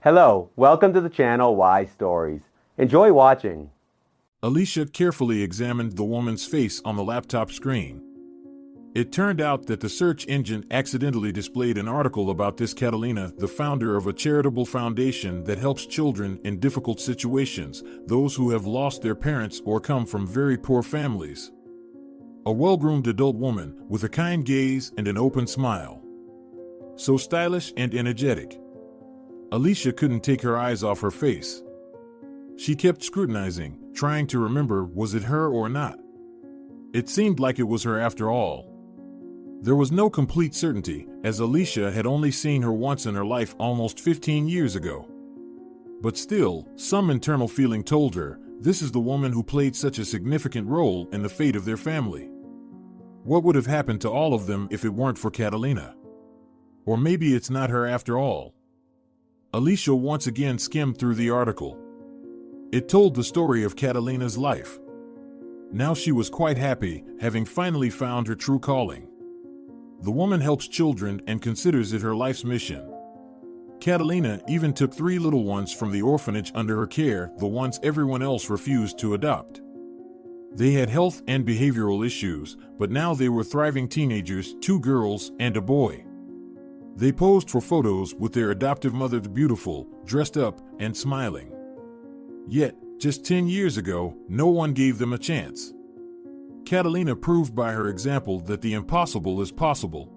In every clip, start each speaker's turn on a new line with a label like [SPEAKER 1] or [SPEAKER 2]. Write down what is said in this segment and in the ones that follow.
[SPEAKER 1] Hello, welcome to the channel Why Stories. Enjoy watching.
[SPEAKER 2] Alicia carefully examined the woman's face on the laptop screen. It turned out that the search engine accidentally displayed an article about this Catalina, the founder of a charitable foundation that helps children in difficult situations, those who have lost their parents or come from very poor families. A well-groomed adult woman with a kind gaze and an open smile. So stylish and energetic. Alicia couldn't take her eyes off her face. She kept scrutinizing, trying to remember, was it her or not? It seemed like it was her after all. There was no complete certainty, as Alicia had only seen her once in her life almost 15 years ago. But still, some internal feeling told her, this is the woman who played such a significant role in the fate of their family. What would have happened to all of them if it weren't for Catalina? Or maybe it's not her after all. Alicia once again skimmed through the article. It told the story of Catalina's life. Now she was quite happy, having finally found her true calling. The woman helps children and considers it her life's mission. Catalina even took 3 little ones from the orphanage under her care, the ones everyone else refused to adopt. They had health and behavioral issues, but now they were thriving teenagers, 2 girls and a boy. They posed for photos with their adoptive mother, beautiful, dressed up, and smiling. Yet, just 10 years ago, no one gave them a chance. Catalina proved by her example that the impossible is possible.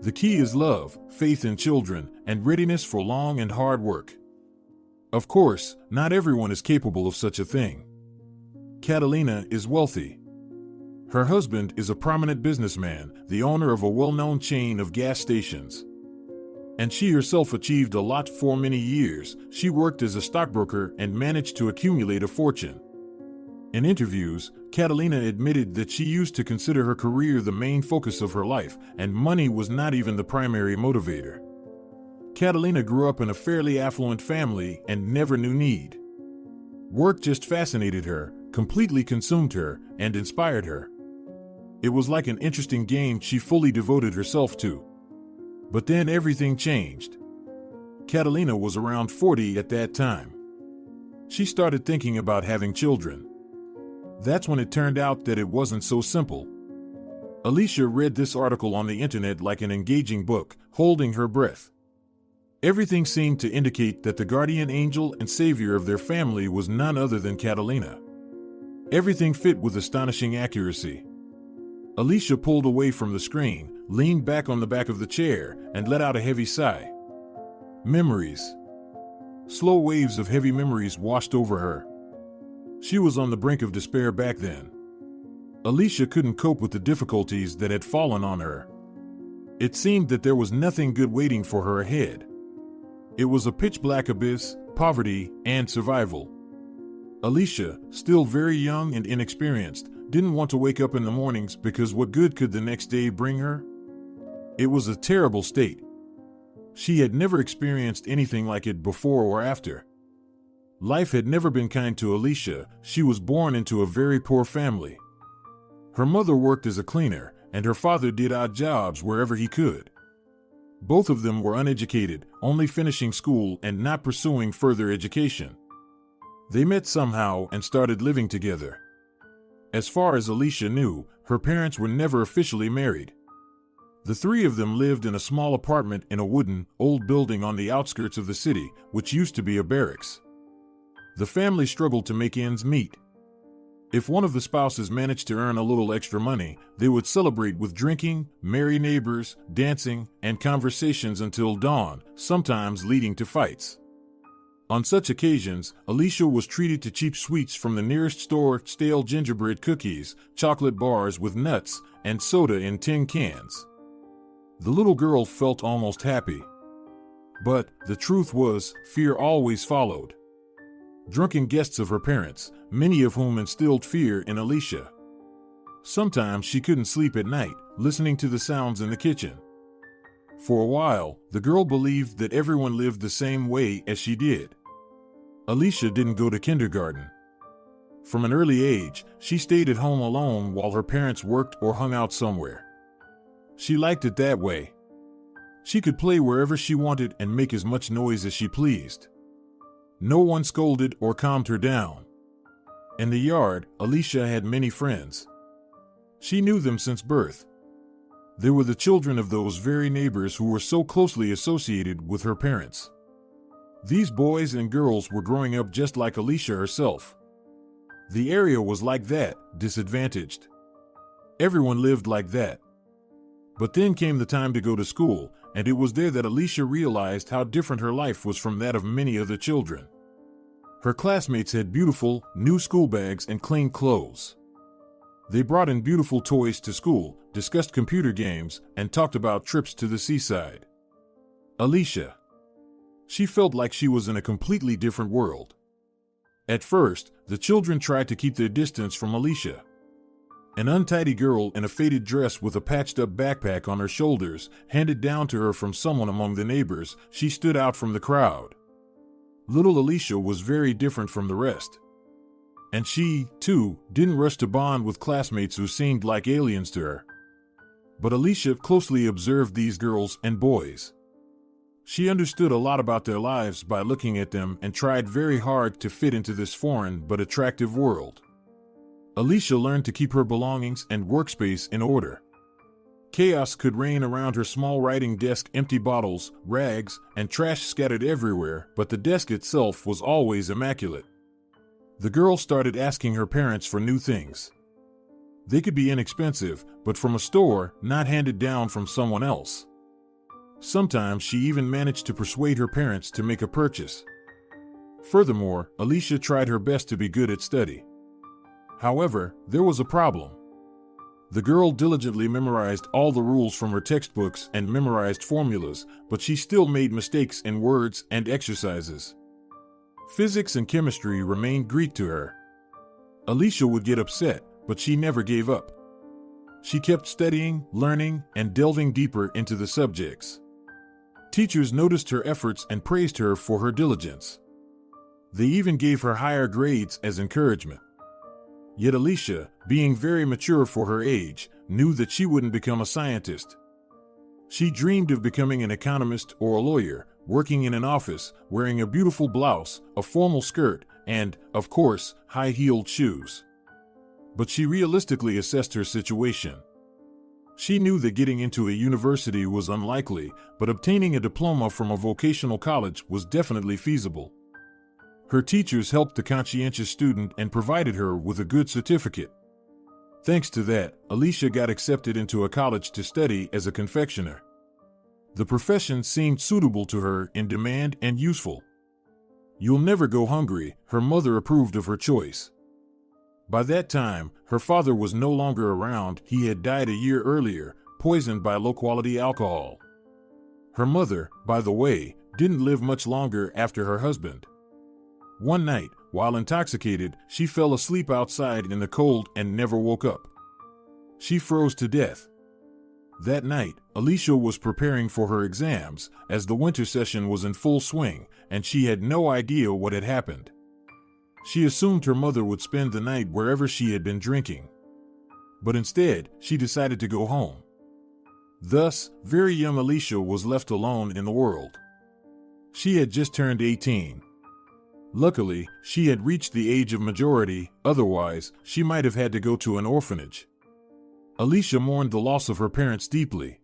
[SPEAKER 2] The key is love, faith in children, and readiness for long and hard work. Of course, not everyone is capable of such a thing. Catalina is wealthy. Her husband is a prominent businessman, the owner of a well-known chain of gas stations. And she herself achieved a lot for many years. She worked as a stockbroker and managed to accumulate a fortune. In interviews, Catalina admitted that she used to consider her career the main focus of her life, and money was not even the primary motivator. Catalina grew up in a fairly affluent family and never knew need. Work just fascinated her, completely consumed her, and inspired her. It was like an interesting game she fully devoted herself to. But then everything changed. Catalina was around 40 at that time. She started thinking about having children. That's when it turned out that it wasn't so simple. Alicia read this article on the internet like an engaging book, holding her breath. Everything seemed to indicate that the guardian angel and savior of their family was none other than Catalina. Everything fit with astonishing accuracy. Alicia pulled away from the screen, leaned back on the back of the chair, and let out a heavy sigh. Memories. Slow waves of heavy memories washed over her. She was on the brink of despair back then. Alicia couldn't cope with the difficulties that had fallen on her. It seemed that there was nothing good waiting for her ahead. It was a pitch-black abyss, poverty, and survival. Alicia, still very young and inexperienced, didn't want to wake up in the mornings because what good could the next day bring her? It was a terrible state. She had never experienced anything like it before or after. Life had never been kind to Alicia. She was born into a very poor family. Her mother worked as a cleaner, and her father did odd jobs wherever he could. Both of them were uneducated, only finishing school and not pursuing further education. They met somehow and started living together. As far as Alicia knew, her parents were never officially married. The 3 of them lived in a small apartment in a wooden, old building on the outskirts of the city, which used to be a barracks. The family struggled to make ends meet. If one of the spouses managed to earn a little extra money, they would celebrate with drinking, merry neighbors, dancing, and conversations until dawn, sometimes leading to fights. On such occasions, Alicia was treated to cheap sweets from the nearest store, stale gingerbread cookies, chocolate bars with nuts, and soda in tin cans. The little girl felt almost happy. But the truth was, fear always followed. Drunken guests of her parents, many of whom instilled fear in Alicia. Sometimes she couldn't sleep at night, listening to the sounds in the kitchen. For a while, the girl believed that everyone lived the same way as she did. Alicia didn't go to kindergarten. From an early age, she stayed at home alone while her parents worked or hung out somewhere. She liked it that way. She could play wherever she wanted and make as much noise as she pleased. No one scolded or calmed her down. In the yard, Alicia had many friends. She knew them since birth. They were the children of those very neighbors who were so closely associated with her parents. These boys and girls were growing up just like Alicia herself. The area was like that, disadvantaged. Everyone lived like that. But then came the time to go to school, and it was there that Alicia realized how different her life was from that of many other children. Her classmates had beautiful, new school bags and clean clothes. They brought in beautiful toys to school, discussed computer games, and talked about trips to the seaside. Alicia. She felt like she was in a completely different world. At first, the children tried to keep their distance from Alicia. An untidy girl in a faded dress with a patched-up backpack on her shoulders, handed down to her from someone among the neighbors, she stood out from the crowd. Little Alicia was very different from the rest. And she, too, didn't rush to bond with classmates who seemed like aliens to her. But Alicia closely observed these girls and boys. She understood a lot about their lives by looking at them and tried very hard to fit into this foreign but attractive world. Alicia learned to keep her belongings and workspace in order. Chaos could reign around her small writing desk, empty bottles, rags, and trash scattered everywhere, but the desk itself was always immaculate. The girl started asking her parents for new things. They could be inexpensive, but from a store, not handed down from someone else. Sometimes she even managed to persuade her parents to make a purchase. Furthermore, Alicia tried her best to be good at study. However, there was a problem. The girl diligently memorized all the rules from her textbooks and memorized formulas, but she still made mistakes in words and exercises. Physics and chemistry remained Greek to her. Alicia would get upset, but she never gave up. She kept studying, learning, and delving deeper into the subjects. Teachers noticed her efforts and praised her for her diligence. They even gave her higher grades as encouragement. Yet Alicia, being very mature for her age, knew that she wouldn't become a scientist. She dreamed of becoming an economist or a lawyer, working in an office, wearing a beautiful blouse, a formal skirt, and, of course, high-heeled shoes. But she realistically assessed her situation. She knew that getting into a university was unlikely, but obtaining a diploma from a vocational college was definitely feasible. Her teachers helped the conscientious student and provided her with a good certificate. Thanks to that, Alicia got accepted into a college to study as a confectioner. The profession seemed suitable to her, in demand and useful. "You'll never go hungry," her mother approved of her choice. By that time, her father was no longer around. He had died a year earlier, poisoned by low-quality alcohol. Her mother, by the way, didn't live much longer after her husband. One night, while intoxicated, she fell asleep outside in the cold and never woke up. She froze to death. That night, Alicia was preparing for her exams, as the winter session was in full swing, and she had no idea what had happened. She assumed her mother would spend the night wherever she had been drinking. But instead, she decided to go home. Thus, very young Alicia was left alone in the world. She had just turned 18. Luckily, she had reached the age of majority, otherwise, she might have had to go to an orphanage. Alicia mourned the loss of her parents deeply.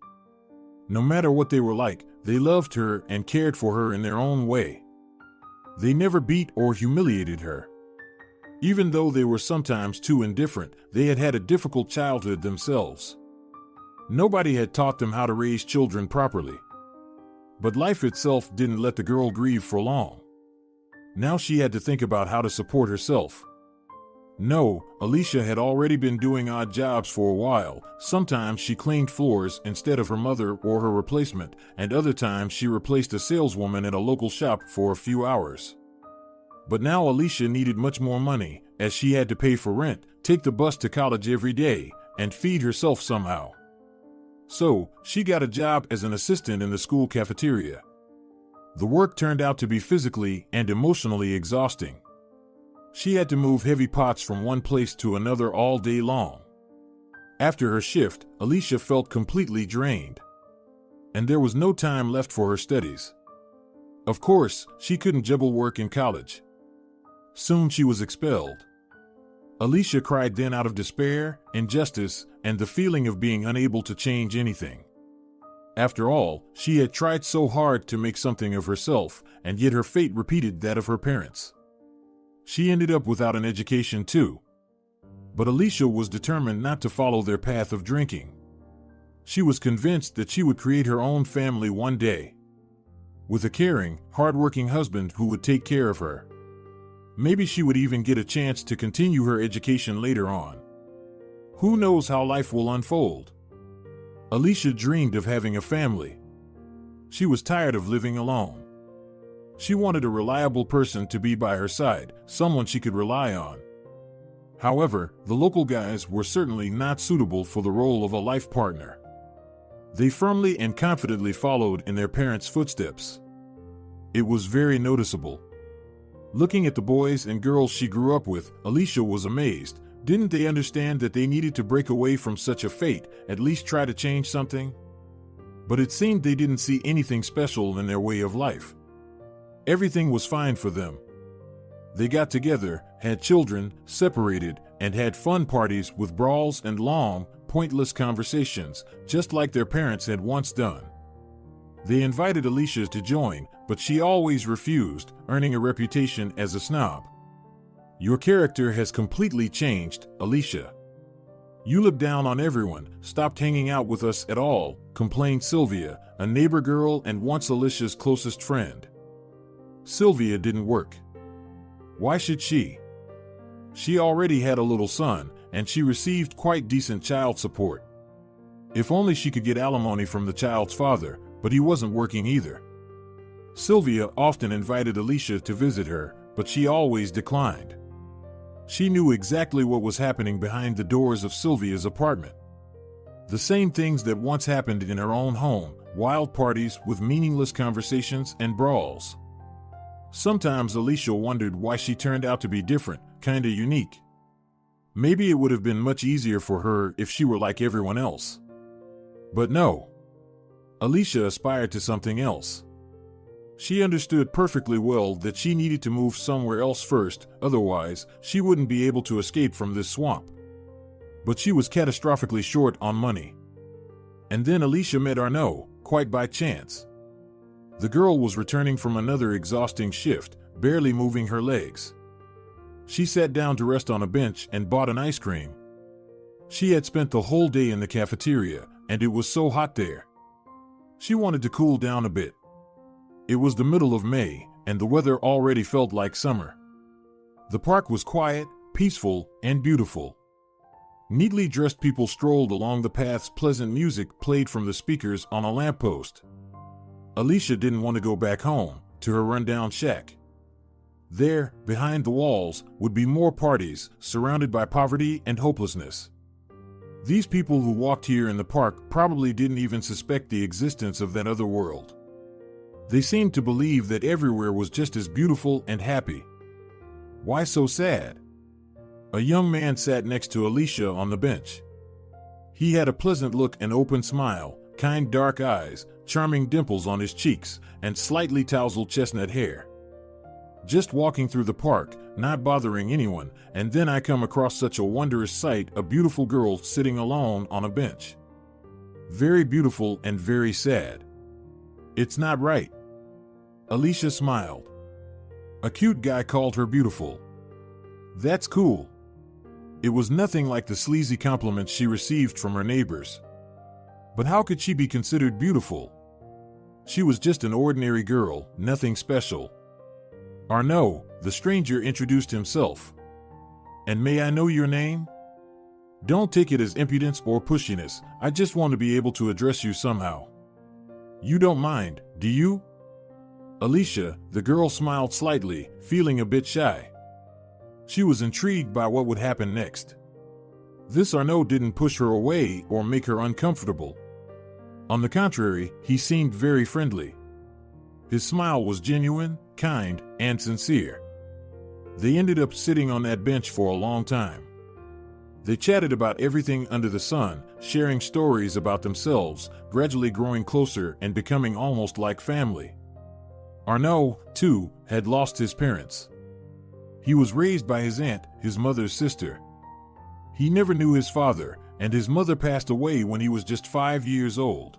[SPEAKER 2] No matter what they were like, they loved her and cared for her in their own way. They never beat or humiliated her. Even though they were sometimes too indifferent, they had had a difficult childhood themselves. Nobody had taught them how to raise children properly. But life itself didn't let the girl grieve for long. Now she had to think about how to support herself. No, Alicia had already been doing odd jobs for a while. Sometimes she cleaned floors instead of her mother or her replacement, and other times she replaced a saleswoman at a local shop for a few hours. But now Alicia needed much more money, as she had to pay for rent, take the bus to college every day, and feed herself somehow. So, she got a job as an assistant in the school cafeteria. The work turned out to be physically and emotionally exhausting. She had to move heavy pots from one place to another all day long. After her shift, Alicia felt completely drained. and there was no time left for her studies. Of course, she couldn't juggle work in college. Soon she was expelled. Alicia cried then out of despair, injustice, and the feeling of being unable to change anything. After all, she had tried so hard to make something of herself, and yet her fate repeated that of her parents. She ended up without an education too. But Alicia was determined not to follow their path of drinking. She was convinced that she would create her own family one day, with a caring, hard-working husband who would take care of her. Maybe she would even get a chance to continue her education later on. Who knows how life will unfold? Alicia dreamed of having a family. She was tired of living alone. She wanted a reliable person to be by her side, someone she could rely on. However, the local guys were certainly not suitable for the role of a life partner. They firmly and confidently followed in their parents' footsteps. It was very noticeable. Looking at the boys and girls she grew up with, Alicia was amazed. Didn't they understand that they needed to break away from such a fate, at least try to change something? But it seemed they didn't see anything special in their way of life. Everything was fine for them. They got together, had children, separated, and had fun parties with brawls and long, pointless conversations, just like their parents had once done. They invited Alicia to join, but she always refused, earning a reputation as a snob. "Your character has completely changed, Alicia. You look down on everyone, stopped hanging out with us at all," complained Sylvia, a neighbor girl and once Alicia's closest friend. Sylvia didn't work. Why should she? She already had a little son, and she received quite decent child support. If only she could get alimony from the child's father, but he wasn't working either. Sylvia often invited Alicia to visit her, but she always declined. She knew exactly what was happening behind the doors of Sylvia's apartment. The same things that once happened in her own home, wild parties with meaningless conversations and brawls. Sometimes Alicia wondered why she turned out to be different, kinda unique. Maybe it would have been much easier for her if she were like everyone else. But no. Alicia aspired to something else. She understood perfectly well that she needed to move somewhere else first, otherwise, she wouldn't be able to escape from this swamp. But she was catastrophically short on money. And then Alicia met Arnaud, quite by chance. The girl was returning from another exhausting shift, barely moving her legs. She sat down to rest on a bench and bought an ice cream. She had spent the whole day in the cafeteria, and it was so hot there. She wanted to cool down a bit. It was the middle of May, and the weather already felt like summer. The park was quiet, peaceful, and beautiful. Neatly dressed people strolled along the paths. Pleasant music played from the speakers on a lamppost. Alicia didn't want to go back home, to her rundown shack. There, behind the walls, would be more parties, surrounded by poverty and hopelessness. These people who walked here in the park probably didn't even suspect the existence of that other world. They seemed to believe that everywhere was just as beautiful and happy. Why so sad? A young man sat next to Alicia on the bench. He had a pleasant look and open smile, kind dark eyes, charming dimples on his cheeks, and slightly tousled chestnut hair. Just walking through the park, not bothering anyone, and then I come across such a wondrous sight, a beautiful girl sitting alone on a bench. Very beautiful and very sad. It's not right. Alicia smiled. A cute guy called her beautiful. That's cool. It was nothing like the sleazy compliments she received from her neighbors. But how could she be considered beautiful? She was just an ordinary girl, nothing special. Arnaud, the stranger, introduced himself. "And may I know your name?" "Don't take it as impudence or pushiness. I just want to be able to address you somehow." "You don't mind, do you?" Alicia, the girl, smiled slightly, feeling a bit shy. She was intrigued by what would happen next. This Arnaud didn't push her away or make her uncomfortable. On the contrary, he seemed very friendly. His smile was genuine, kind, and sincere. They ended up sitting on that bench for a long time. They chatted about everything under the sun, sharing stories about themselves, gradually growing closer and becoming almost like family. Arnaud, too, had lost his parents. He was raised by his aunt, his mother's sister. He never knew his father, and his mother passed away when he was just 5 years old.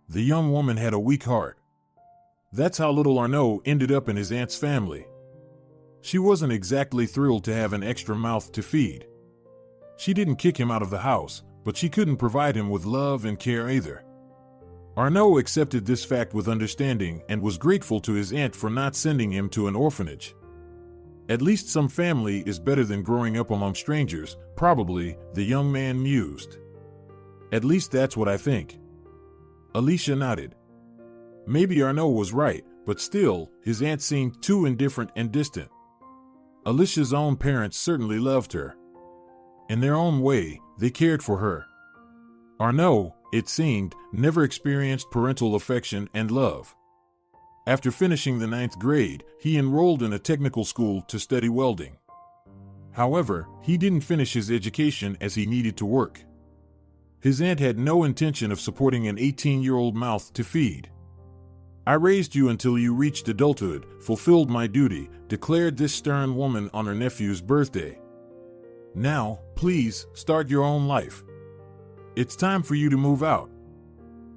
[SPEAKER 2] The young woman had a weak heart. That's how little Arnaud ended up in his aunt's family. She wasn't exactly thrilled to have an extra mouth to feed. She didn't kick him out of the house, but she couldn't provide him with love and care either. Arnaud accepted this fact with understanding and was grateful to his aunt for not sending him to an orphanage. At least some family is better than growing up among strangers, probably, the young man mused. At least that's what I think. Alicia nodded. Maybe Arnaud was right, but still, his aunt seemed too indifferent and distant. Alicia's own parents certainly loved her. In their own way, they cared for her. Arnaud, it seemed, never experienced parental affection and love. After finishing the 9th grade, he enrolled in a technical school to study welding. However, he didn't finish his education as he needed to work. His aunt had no intention of supporting an 18-year-old mouth to feed. I raised you until you reached adulthood, fulfilled my duty, declared this stern woman on her nephew's birthday. Now, please, start your own life. It's time for you to move out.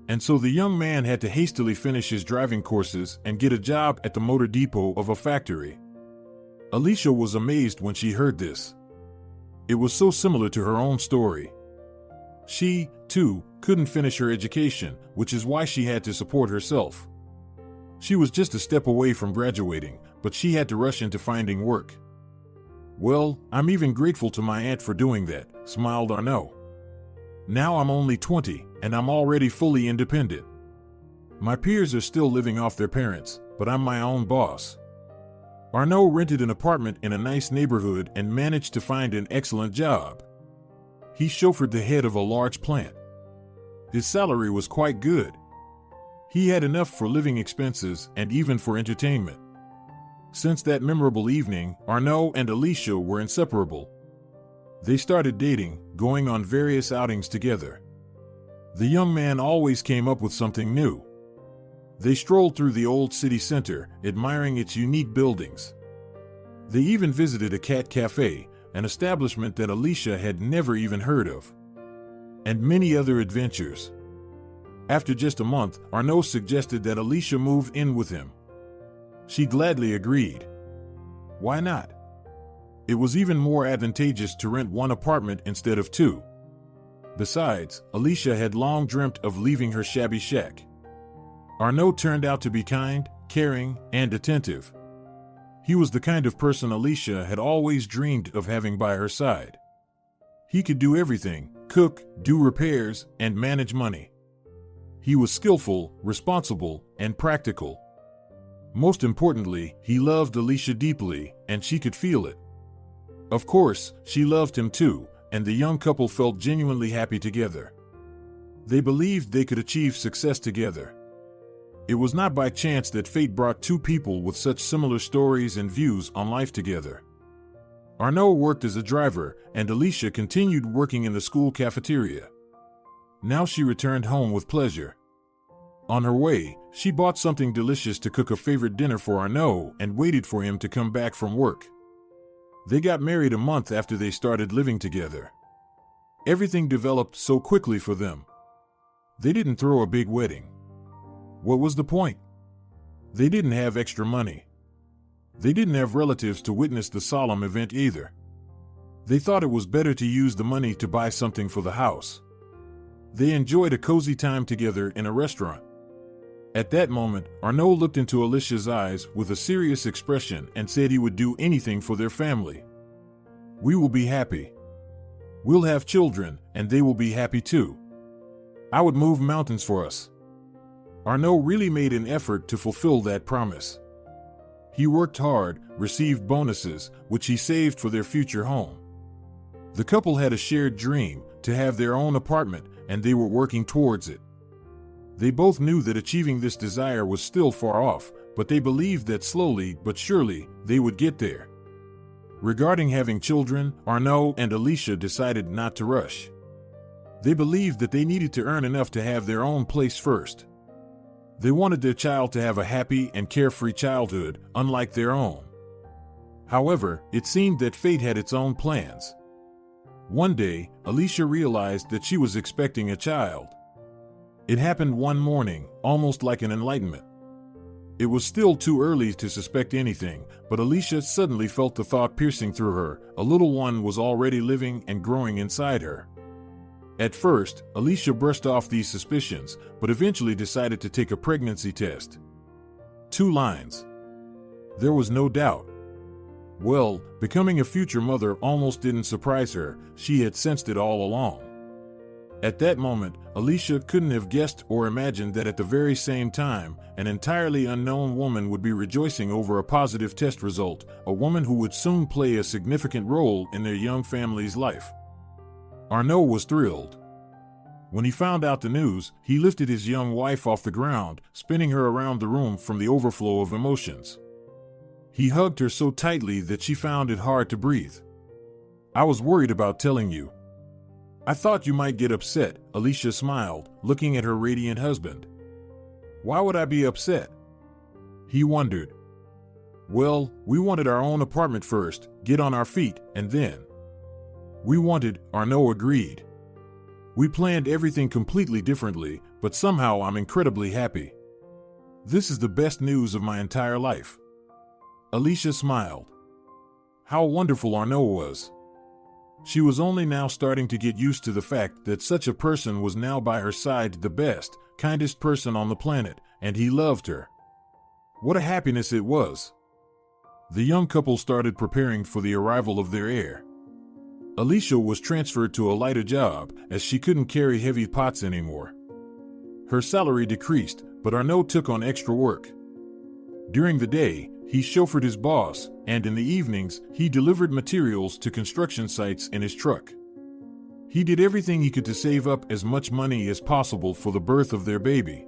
[SPEAKER 2] And so the young man had to hastily finish his driving courses and get a job at the motor depot of a factory. Alicia was amazed when she heard this. It was so similar to her own story. She, too, couldn't finish her education, which is why she had to support herself. She was just a step away from graduating, but she had to rush into finding work. Well, I'm even grateful to my aunt for doing that, smiled Arnaud. Now I'm only 20, and I'm already fully independent. My peers are still living off their parents, but I'm my own boss. Arnaud rented an apartment in a nice neighborhood and managed to find an excellent job. He chauffeured the head of a large plant. His salary was quite good. He had enough for living expenses and even for entertainment. Since that memorable evening, Arnaud and Alicia were inseparable. They started dating, going on various outings together. The young man always came up with something new. They strolled through the old city center, admiring its unique buildings. They even visited a cat cafe, an establishment that Alicia had never even heard of. And many other adventures. After just a month, Arnaud suggested that Alicia move in with him. She gladly agreed. Why not? It was even more advantageous to rent one apartment instead of two. Besides, Alicia had long dreamt of leaving her shabby shack. Arnaud turned out to be kind, caring, and attentive. He was the kind of person Alicia had always dreamed of having by her side. He could do everything: cook, do repairs, and manage money. He was skillful, responsible, and practical. Most importantly, he loved Alicia deeply, and she could feel it. Of course, she loved him too, and the young couple felt genuinely happy together. They believed they could achieve success together. It was not by chance that fate brought two people with such similar stories and views on life together. Arnaud worked as a driver, and Alicia continued working in the school cafeteria. Now she returned home with pleasure. On her way, she bought something delicious to cook a favorite dinner for Arnaud and waited for him to come back from work. They got married a month after they started living together. Everything developed so quickly for them. They didn't throw a big wedding. What was the point? They didn't have extra money. They didn't have relatives to witness the solemn event either. They thought it was better to use the money to buy something for the house. They enjoyed a cozy time together in a restaurant. At that moment, Arnaud looked into Alicia's eyes with a serious expression and said he would do anything for their family. We will be happy. We'll have children, and they will be happy too. I would move mountains for us. Arnaud really made an effort to fulfill that promise. He worked hard, received bonuses, which he saved for their future home. The couple had a shared dream, to have their own apartment, and they were working towards it. They both knew that achieving this desire was still far off, but they believed that slowly but surely they would get there. Regarding having children, Arnaud and Alicia decided not to rush. They believed that they needed to earn enough to have their own place first. They wanted their child to have a happy and carefree childhood, unlike their own. However, it seemed that fate had its own plans. One day, Alicia realized that she was expecting a child. It happened one morning, almost like an enlightenment. It was still too early to suspect anything, but Alicia suddenly felt the thought piercing through her: a little one was already living and growing inside her. At first, Alicia brushed off these suspicions, but eventually decided to take a pregnancy test. 2 lines. There was no doubt. Well, becoming a future mother almost didn't surprise her. She had sensed it all along. At that moment, Alicia couldn't have guessed or imagined that at the very same time, an entirely unknown woman would be rejoicing over a positive test result, a woman who would soon play a significant role in their young family's life. Arnaud was thrilled. When he found out the news, he lifted his young wife off the ground, spinning her around the room from the overflow of emotions. He hugged her so tightly that she found it hard to breathe. "I was worried about telling you. I thought you might get upset," Alicia smiled, looking at her radiant husband. "Why would I be upset?" He wondered. "Well, we wanted our own apartment first, get on our feet, and then." "We wanted," Arnaud agreed. "We planned everything completely differently, but somehow I'm incredibly happy. This is the best news of my entire life." Alicia smiled. How wonderful Arnaud was. She was only now starting to get used to the fact that such a person was now by her side, the best, kindest person on the planet, and he loved her. What a happiness it was. The young couple started preparing for the arrival of their heir. Alicia was transferred to a lighter job, as she couldn't carry heavy pots anymore. Her salary decreased, but Arnaud took on extra work. During the day, he chauffeured his boss, and in the evenings, he delivered materials to construction sites in his truck. He did everything he could to save up as much money as possible for the birth of their baby.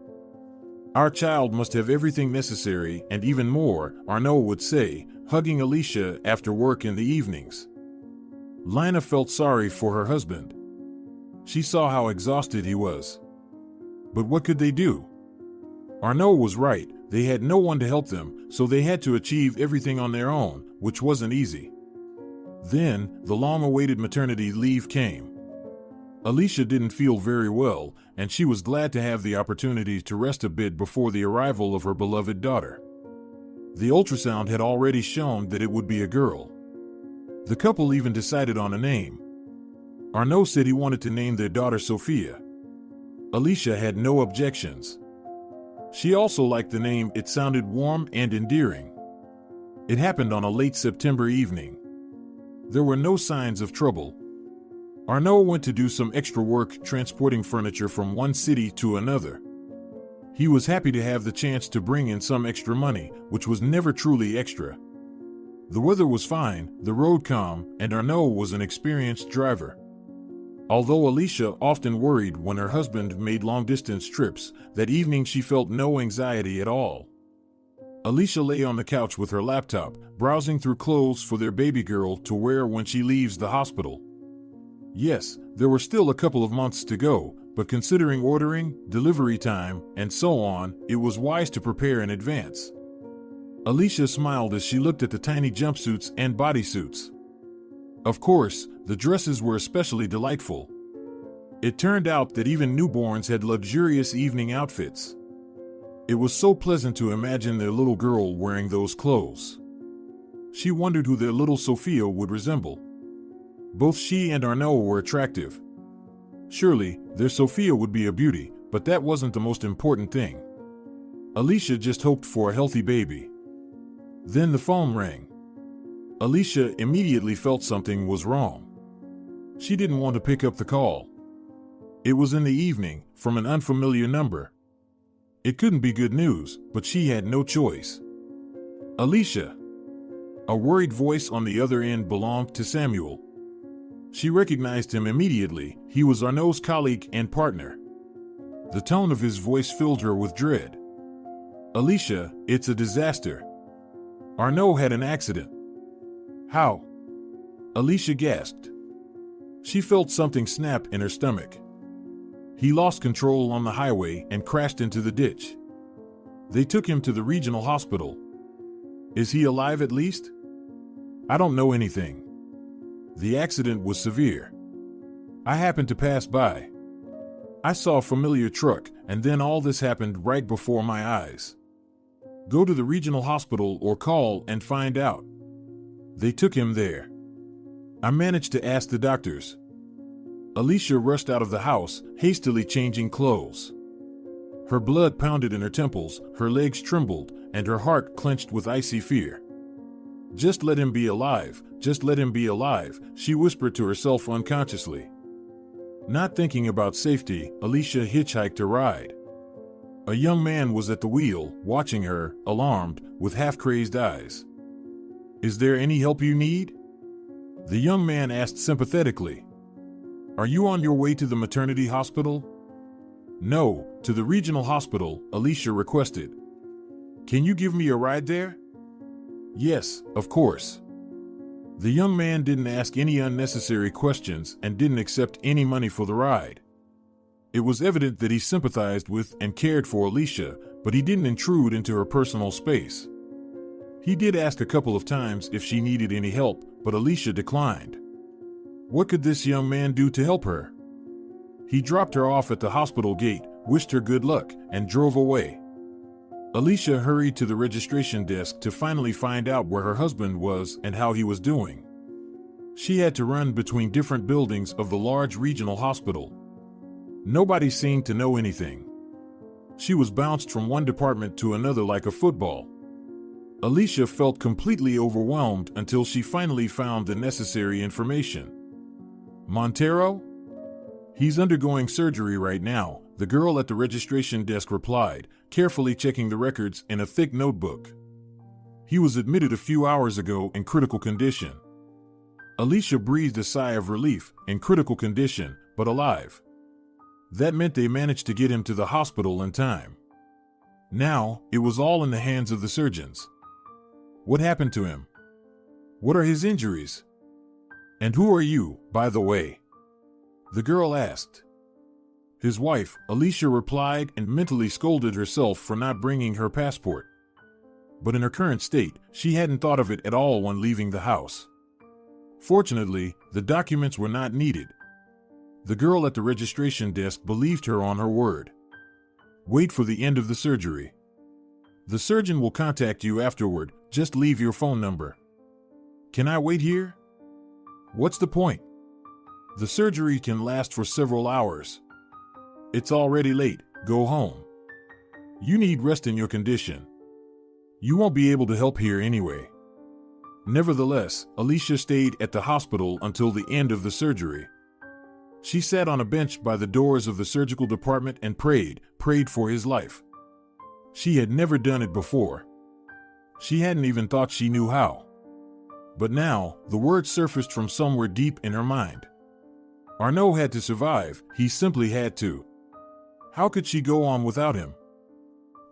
[SPEAKER 2] "Our child must have everything necessary and even more," Arnaud would say, hugging Alicia after work in the evenings. Lina felt sorry for her husband. She saw how exhausted he was. But what could they do? Arnaud was right. They had no one to help them, so they had to achieve everything on their own, which wasn't easy. Then, the long-awaited maternity leave came. Alicia didn't feel very well, and she was glad to have the opportunity to rest a bit before the arrival of her beloved daughter. The ultrasound had already shown that it would be a girl. The couple even decided on a name. Arnaud said he wanted to name their daughter Sophia. Alicia had no objections. She also liked the name. It sounded warm and endearing. It happened on a late September evening. There were no signs of trouble. Arnaud went to do some extra work transporting furniture from one city to another. He was happy to have the chance to bring in some extra money, which was never truly extra. The weather was fine, the road calm, and Arnaud was an experienced driver. Although Alicia often worried when her husband made long-distance trips, that evening she felt no anxiety at all. Alicia lay on the couch with her laptop, browsing through clothes for their baby girl to wear when she leaves the hospital. Yes, there were still a couple of months to go, but considering ordering, delivery time, and so on, it was wise to prepare in advance. Alicia smiled as she looked at the tiny jumpsuits and bodysuits. Of course, the dresses were especially delightful. It turned out that even newborns had luxurious evening outfits. It was so pleasant to imagine their little girl wearing those clothes. She wondered who their little Sophia would resemble. Both she and Arnaud were attractive. Surely, their Sophia would be a beauty, but that wasn't the most important thing. Alicia just hoped for a healthy baby. Then the phone rang. Alicia immediately felt something was wrong. She didn't want to pick up the call. It was in the evening, from an unfamiliar number. It couldn't be good news, but she had no choice. "Alicia." A worried voice on the other end belonged to Samuel. She recognized him immediately. He was Arnaud's colleague and partner. The tone of his voice filled her with dread. "Alicia, it's a disaster. Arnaud had an accident." "How?" Alicia gasped. She felt something snap in her stomach. He lost control on the highway and crashed into the ditch. They took him to the regional hospital. Is he alive at least? I don't know anything. The accident was severe. I happened to pass by. I saw a familiar truck, and then all this happened right before my eyes. Go to the regional hospital or call and find out. They took him there. I managed to ask the doctors. Alicia rushed out of the house, hastily changing clothes. Her blood pounded in her temples, her legs trembled, and her heart clenched with icy fear. Just let him be alive, just let him be alive, she whispered to herself unconsciously. Not thinking about safety, Alicia hitchhiked a ride. A young man was at the wheel, watching her, alarmed, with half-crazed eyes. Is there any help you need? The young man asked sympathetically. Are you on your way to the maternity hospital? No, to the regional hospital, Alicia requested. Can you give me a ride there? Yes, of course. The young man didn't ask any unnecessary questions and didn't accept any money for the ride. It was evident that he sympathized with and cared for Alicia, but he didn't intrude into her personal space. He did ask a couple of times if she needed any help, but Alicia declined. What could this young man do to help her? He dropped her off at the hospital gate, wished her good luck, and drove away. Alicia hurried to the registration desk to finally find out where her husband was and how he was doing. She had to run between different buildings of the large regional hospital. Nobody seemed to know anything. She was bounced from one department to another like a football. Alicia felt completely overwhelmed until she finally found the necessary information. Montero? He's undergoing surgery right now, the girl at the registration desk replied, carefully checking the records in a thick notebook. He was admitted a few hours ago in critical condition. Alicia breathed a sigh of relief, in critical condition, but alive. That meant they managed to get him to the hospital in time. Now, it was all in the hands of the surgeons. What happened to him? What are his injuries? And who are you, by the way? The girl asked. His wife, Alicia replied and mentally scolded herself for not bringing her passport. But in her current state, she hadn't thought of it at all when leaving the house. Fortunately, the documents were not needed. The girl at the registration desk believed her on her word. Wait for the end of the surgery. The surgeon will contact you afterward, just leave your phone number. Can I wait here? What's the point? The surgery can last for several hours. It's already late, go home. You need rest in your condition. You won't be able to help here anyway. Nevertheless, Alicia stayed at the hospital until the end of the surgery. She sat on a bench by the doors of the surgical department and prayed for his life. She had never done it before. She hadn't even thought she knew how. But now, the words surfaced from somewhere deep in her mind. Arnaud had to survive, he simply had to. How could she go on without him?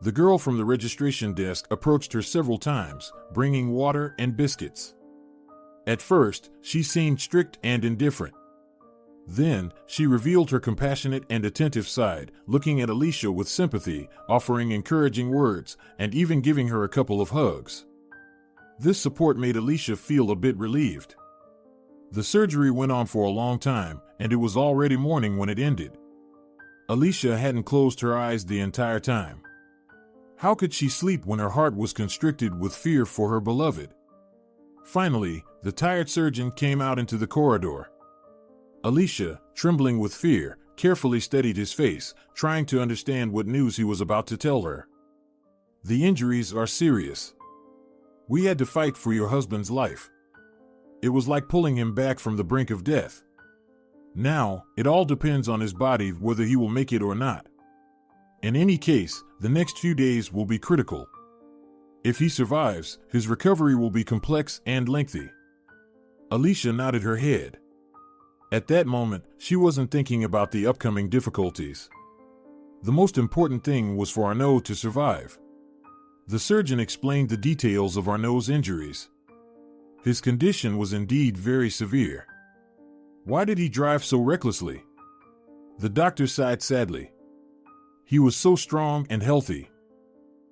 [SPEAKER 2] The girl from the registration desk approached her several times, bringing water and biscuits. At first, she seemed strict and indifferent. Then, she revealed her compassionate and attentive side, looking at Alicia with sympathy, offering encouraging words, and even giving her a couple of hugs. This support made Alicia feel a bit relieved. The surgery went on for a long time, and it was already morning when it ended. Alicia hadn't closed her eyes the entire time. How could she sleep when her heart was constricted with fear for her beloved? Finally, the tired surgeon came out into the corridor. Alicia, trembling with fear, carefully studied his face, trying to understand what news he was about to tell her. The injuries are serious. We had to fight for your husband's life. It was like pulling him back from the brink of death. Now, it all depends on his body whether he will make it or not. In any case, the next few days will be critical. If he survives, his recovery will be complex and lengthy. Alicia nodded her head. At that moment, she wasn't thinking about the upcoming difficulties. The most important thing was for Arnaud to survive. The surgeon explained the details of Arnaud's injuries. His condition was indeed very severe. Why did he drive so recklessly? The doctor sighed sadly. He was so strong and healthy.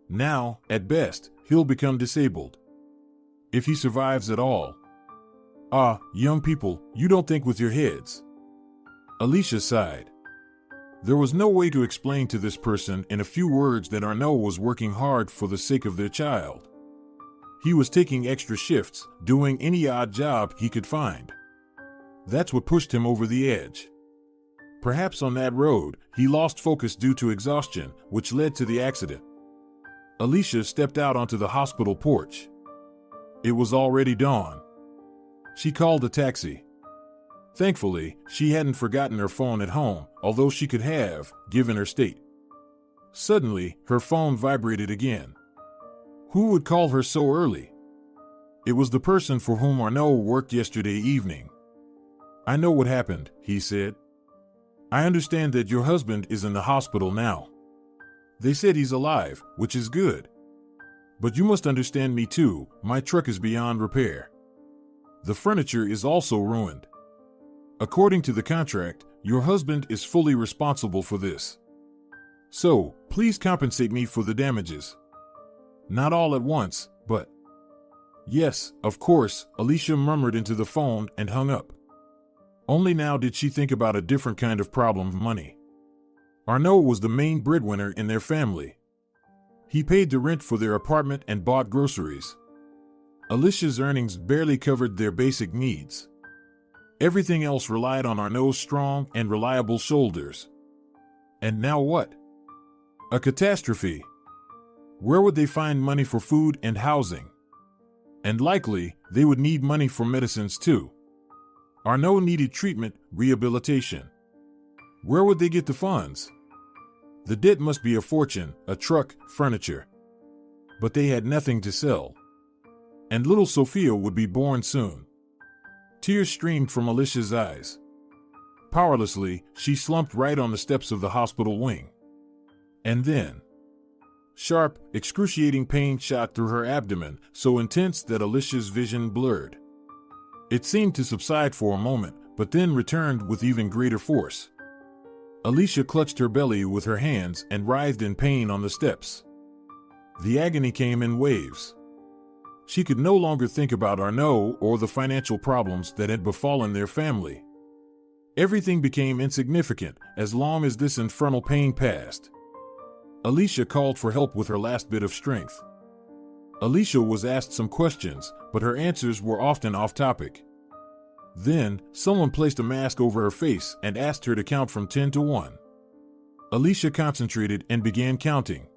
[SPEAKER 2] Now, at best, he'll become disabled. If he survives at all. Ah, young people, you don't think with your heads. Alicia sighed. There was no way to explain to this person in a few words that Arnaud was working hard for the sake of their child. He was taking extra shifts, doing any odd job he could find. That's what pushed him over the edge. Perhaps on that road, he lost focus due to exhaustion, which led to the accident. Alicia stepped out onto the hospital porch. It was already dawn. She called a taxi. Thankfully, she hadn't forgotten her phone at home, although she could have, given her state. Suddenly, her phone vibrated again. Who would call her so early? It was the person for whom Arnaud worked yesterday evening. I know what happened, he said. I understand that your husband is in the hospital now. They said he's alive, which is good. But you must understand me too, my truck is beyond repair. The furniture is also ruined. According to the contract, your husband is fully responsible for this. So, please compensate me for the damages. Not all at once, but... Yes, of course, Alicia murmured into the phone and hung up. Only now did she think about a different kind of problem: money. Arnaud was the main breadwinner in their family. He paid the rent for their apartment and bought groceries. Alicia's earnings barely covered their basic needs. Everything else relied on Arnaud's strong and reliable shoulders. And now what? A catastrophe. Where would they find money for food and housing? And likely, they would need money for medicines too. Arnaud needed treatment, rehabilitation. Where would they get the funds? The debt must be a fortune, a truck, furniture. But they had nothing to sell. And little Sophia would be born soon. Tears streamed from Alicia's eyes. Powerlessly, she slumped right on the steps of the hospital wing. And then... Sharp, excruciating pain shot through her abdomen, so intense that Alicia's vision blurred. It seemed to subside for a moment, but then returned with even greater force. Alicia clutched her belly with her hands and writhed in pain on the steps. The agony came in waves. She could no longer think about Arnaud or the financial problems that had befallen their family. Everything became insignificant as long as this infernal pain passed. Alicia called for help with her last bit of strength. Alicia was asked some questions, but her answers were often off topic. Then, someone placed a mask over her face and asked her to count from 10 to 1. Alicia concentrated and began counting.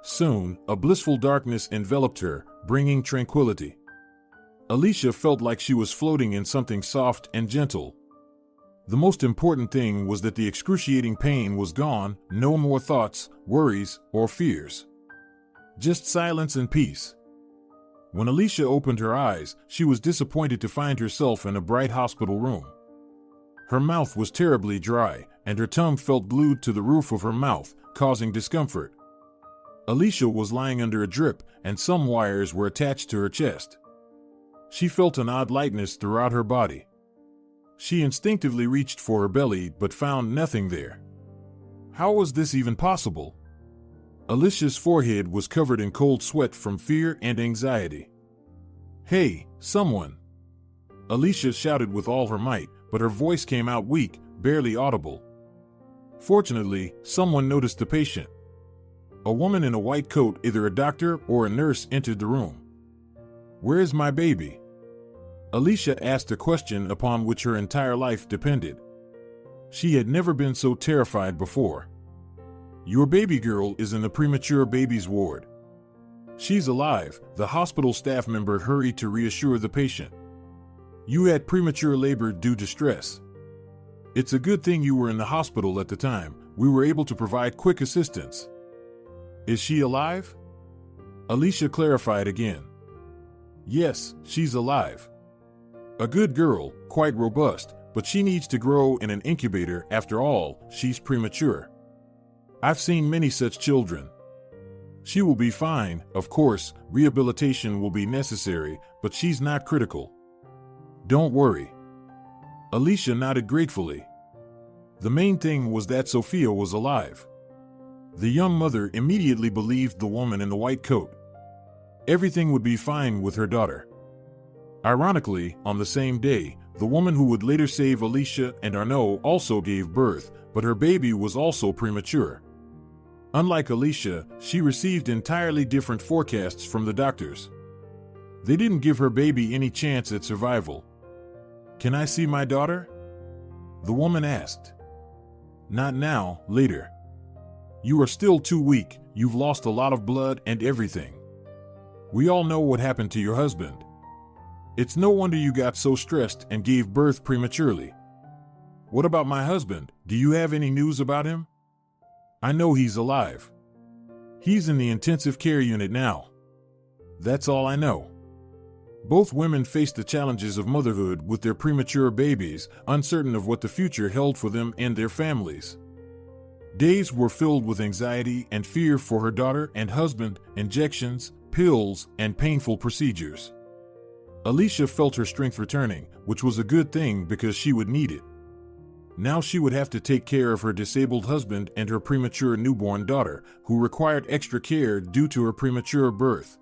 [SPEAKER 2] Soon, a blissful darkness enveloped her, bringing tranquility. Alicia felt like she was floating in something soft and gentle. The most important thing was that the excruciating pain was gone, no more thoughts, worries, or fears. Just silence and peace. When Alicia opened her eyes, she was disappointed to find herself in a bright hospital room. Her mouth was terribly dry, and her tongue felt glued to the roof of her mouth, causing discomfort. Alicia was lying under a drip, and some wires were attached to her chest. She felt an odd lightness throughout her body. She instinctively reached for her belly but found nothing there. How was this even possible? Alicia's forehead was covered in cold sweat from fear and anxiety. "Hey, someone!" Alicia shouted with all her might, but her voice came out weak, barely audible. Fortunately, someone noticed the patient. A woman in a white coat, either a doctor or a nurse, entered the room. "Where is my baby?" Alicia asked a question upon which her entire life depended. She had never been so terrified before. "Your baby girl is in the premature babies ward." "She's alive," the hospital staff member hurried to reassure the patient. "You had premature labor due to stress. It's a good thing you were in the hospital at the time. We were able to provide quick assistance." "Is she alive?" Alicia clarified again. "Yes, she's alive. A good girl, quite robust, but she needs to grow in an incubator. After all, she's premature. I've seen many such children." She will be fine, of course, rehabilitation will be necessary, but she's not critical. Don't worry. Alicia nodded gratefully. The main thing was that Sophia was alive. The young mother immediately believed the woman in the white coat. Everything would be fine with her daughter. Ironically, on the same day, the woman who would later save Alicia and Arnaud also gave birth, but her baby was also premature. Unlike Alicia, she received entirely different forecasts from the doctors. They didn't give her baby any chance at survival. "Can I see my daughter?" the woman asked. "Not now, later. You are still too weak, you've lost a lot of blood and everything. We all know what happened to your husband. It's no wonder you got so stressed and gave birth prematurely. What about my husband? Do you have any news about him? I know he's alive. He's in the intensive care unit now. That's all I know." Both women faced the challenges of motherhood with their premature babies, uncertain of what the future held for them and their families. Days were filled with anxiety and fear for her daughter and husband, injections, pills, and painful procedures. Alicia felt her strength returning, which was a good thing because she would need it. Now she would have to take care of her disabled husband and her premature newborn daughter, who required extra care due to her premature birth.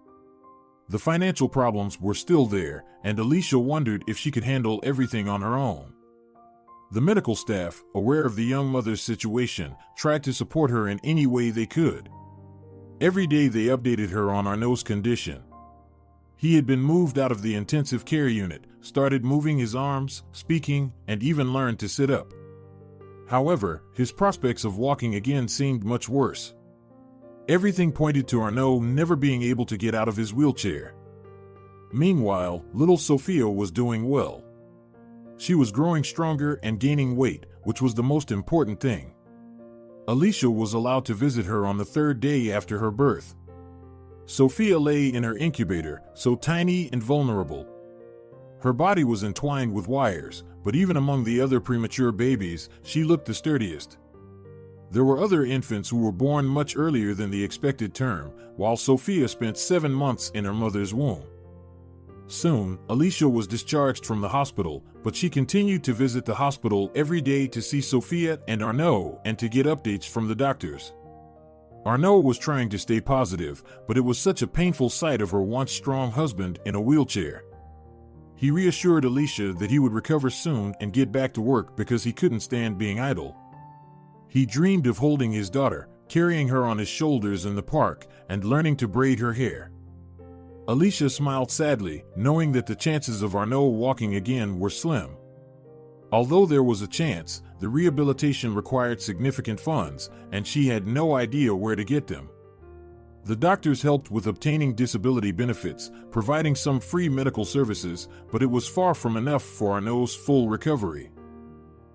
[SPEAKER 2] The financial problems were still there, and Alicia wondered if she could handle everything on her own. The medical staff, aware of the young mother's situation, tried to support her in any way they could. Every day they updated her on Arnaud's condition. He had been moved out of the intensive care unit, started moving his arms, speaking, and even learned to sit up. However, his prospects of walking again seemed much worse. Everything pointed to Arnaud never being able to get out of his wheelchair. Meanwhile, little Sophia was doing well. She was growing stronger and gaining weight, which was the most important thing. Alicia was allowed to visit her on the third day after her birth. Sophia lay in her incubator, so tiny and vulnerable. Her body was entwined with wires, but even among the other premature babies, she looked the sturdiest. There were other infants who were born much earlier than the expected term, while Sophia spent 7 months in her mother's womb. Soon, Alicia was discharged from the hospital, but she continued to visit the hospital every day to see Sophia and Arnaud and to get updates from the doctors. Arnaud was trying to stay positive, but it was such a painful sight of her once strong husband in a wheelchair. He reassured Alicia that he would recover soon and get back to work because he couldn't stand being idle. He dreamed of holding his daughter, carrying her on his shoulders in the park, and learning to braid her hair. Alicia smiled sadly, knowing that the chances of Arnaud walking again were slim. Although there was a chance, the rehabilitation required significant funds, and she had no idea where to get them. The doctors helped with obtaining disability benefits, providing some free medical services, but it was far from enough for Arnaud's full recovery.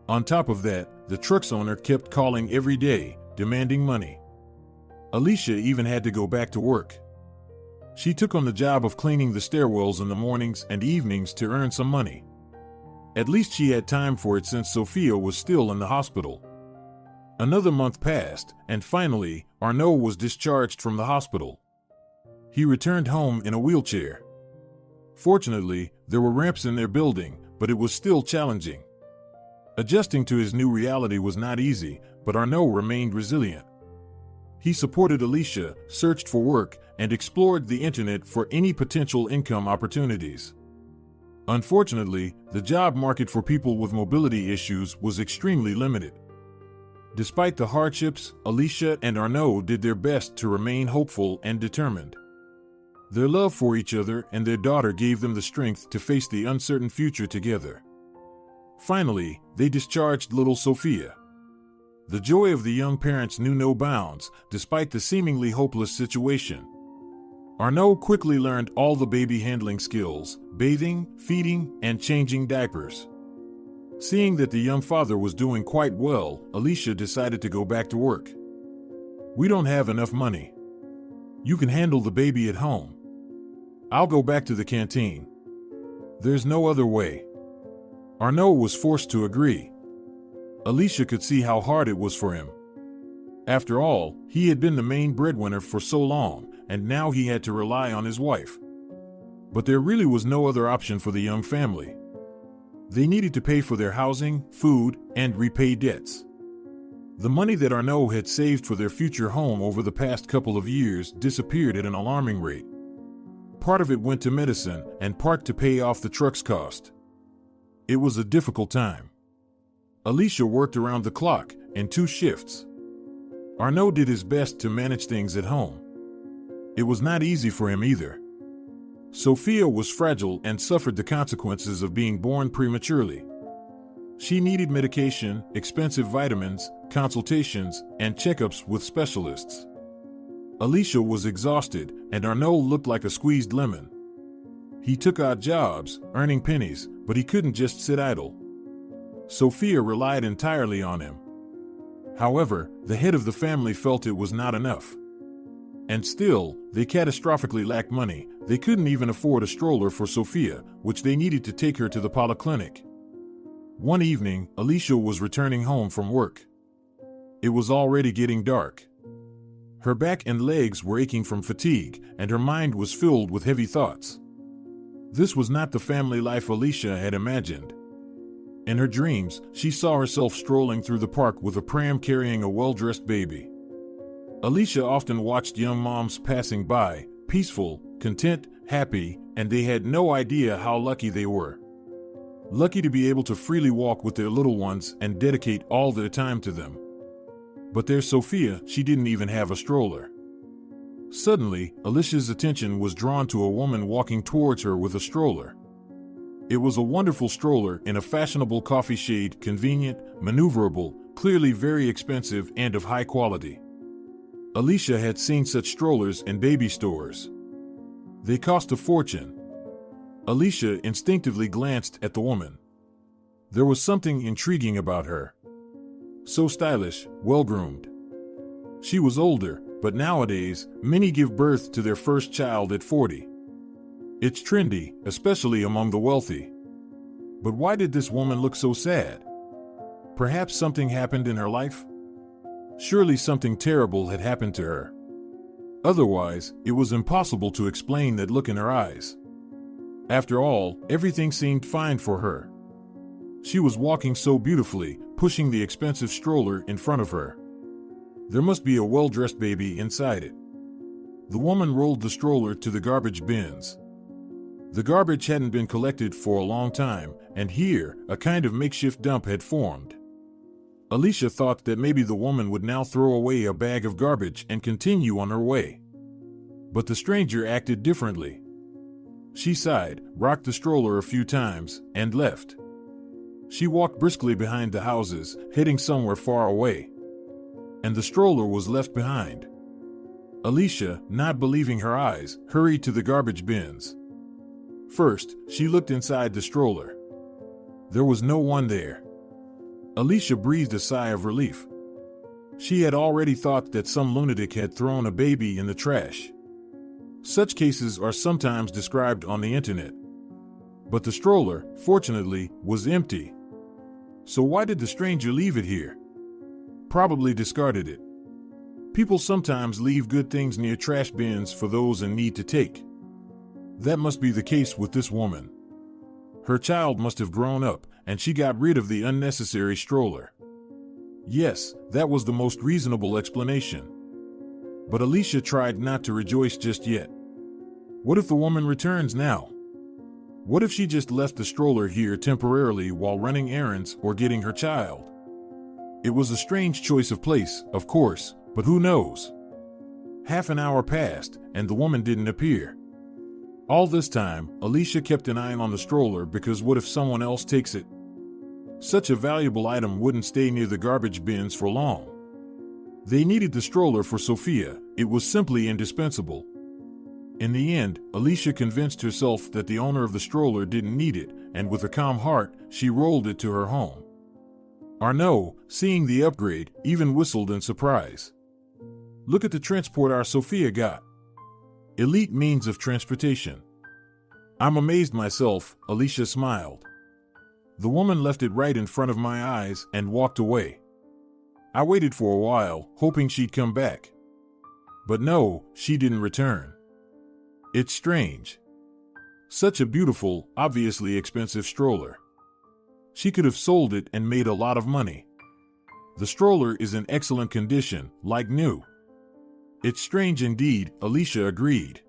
[SPEAKER 2] On top of that, the truck's owner kept calling every day, demanding money. Alicia even had to go back to work. She took on the job of cleaning the stairwells in the mornings and evenings to earn some money. At least she had time for it since Sophia was still in the hospital. Another month passed, and finally, Arnaud was discharged from the hospital. He returned home in a wheelchair. Fortunately, there were ramps in their building, but it was still challenging. Adjusting to his new reality was not easy, but Arnaud remained resilient. He supported Alicia, searched for work, and explored the internet for any potential income opportunities. Unfortunately, the job market for people with mobility issues was extremely limited. Despite the hardships, Alicia and Arnaud did their best to remain hopeful and determined. Their love for each other and their daughter gave them the strength to face the uncertain future together. Finally, they discharged little Sophia. The joy of the young parents knew no bounds, despite the seemingly hopeless situation. Arnaud quickly learned all the baby handling skills, bathing, feeding, and changing diapers. Seeing that the young father was doing quite well, Alicia decided to go back to work. "We don't have enough money. You can handle the baby at home. I'll go back to the canteen. There's no other way." Arnaud was forced to agree. Alicia could see how hard it was for him. After all, he had been the main breadwinner for so long, and now he had to rely on his wife. But there really was no other option for the young family. They needed to pay for their housing, food, and repay debts. The money that Arnaud had saved for their future home over the past couple of years disappeared at an alarming rate. Part of it went to medicine, and part to pay off the truck's cost. It was a difficult time. Alicia worked around the clock, in 2 shifts. Arnaud did his best to manage things at home. It was not easy for him either. Sophia was fragile and suffered the consequences of being born prematurely. She needed medication, expensive vitamins, consultations, and checkups with specialists. Alicia was exhausted, and Arnaud looked like a squeezed lemon. He took odd jobs, earning pennies, but he couldn't just sit idle. Sophia relied entirely on him. However, the head of the family felt it was not enough. And still, they catastrophically lacked money. They couldn't even afford a stroller for Sophia, which they needed to take her to the polyclinic. One evening, Alicia was returning home from work. It was already getting dark. Her back and legs were aching from fatigue, and her mind was filled with heavy thoughts. This was not the family life Alicia had imagined. In her dreams, she saw herself strolling through the park with a pram carrying a well-dressed baby. Alicia often watched young moms passing by, peaceful, content, happy, and they had no idea how lucky they were. Lucky to be able to freely walk with their little ones and dedicate all their time to them. But there's Sophia, she didn't even have a stroller. Suddenly, Alicia's attention was drawn to a woman walking towards her with a stroller. It was a wonderful stroller in a fashionable coffee shade, convenient, maneuverable, clearly very expensive and of high quality. Alicia had seen such strollers in baby stores. They cost a fortune. Alicia instinctively glanced at the woman. There was something intriguing about her. So stylish, well-groomed. She was older, but nowadays, many give birth to their first child at 40. It's trendy, especially among the wealthy. But why did this woman look so sad? Perhaps something happened in her life? Surely something terrible had happened to her. Otherwise, it was impossible to explain that look in her eyes. After all, everything seemed fine for her. She was walking so beautifully, pushing the expensive stroller in front of her. There must be a well-dressed baby inside it. The woman rolled the stroller to the garbage bins. The garbage hadn't been collected for a long time, and here, a kind of makeshift dump had formed. Alicia thought that maybe the woman would now throw away a bag of garbage and continue on her way. But the stranger acted differently. She sighed, rocked the stroller a few times, and left. She walked briskly behind the houses, heading somewhere far away. And the stroller was left behind. Alicia, not believing her eyes, hurried to the garbage bins. First, she looked inside the stroller. There was no one there. Alicia breathed a sigh of relief. She had already thought that some lunatic had thrown a baby in the trash. Such cases are sometimes described on the internet. But the stroller, fortunately, was empty. So why did the stranger leave it here? Probably discarded it. People sometimes leave good things near trash bins for those in need to take. That must be the case with this woman. Her child must have grown up, and she got rid of the unnecessary stroller. Yes, that was the most reasonable explanation. But Alicia tried not to rejoice just yet. What if the woman returns now? What if she just left the stroller here temporarily while running errands or getting her child? It was a strange choice of place, of course, but who knows? Half an hour passed, and the woman didn't appear. All this time, Alicia kept an eye on the stroller because what if someone else takes it? Such a valuable item wouldn't stay near the garbage bins for long. They needed the stroller for Sophia. It was simply indispensable. In the end, Alicia convinced herself that the owner of the stroller didn't need it, and with a calm heart, she rolled it to her home. Arnaud, seeing the upgrade, even whistled in surprise. Look at the transport our Sophia got. Elite means of transportation. I'm amazed myself, Alicia smiled. The woman left it right in front of my eyes and walked away. I waited for a while, hoping she'd come back. But no, she didn't return. It's strange. Such a beautiful, obviously expensive stroller. She could have sold it and made a lot of money. The stroller is in excellent condition, like new. It's strange indeed, Alicia agreed.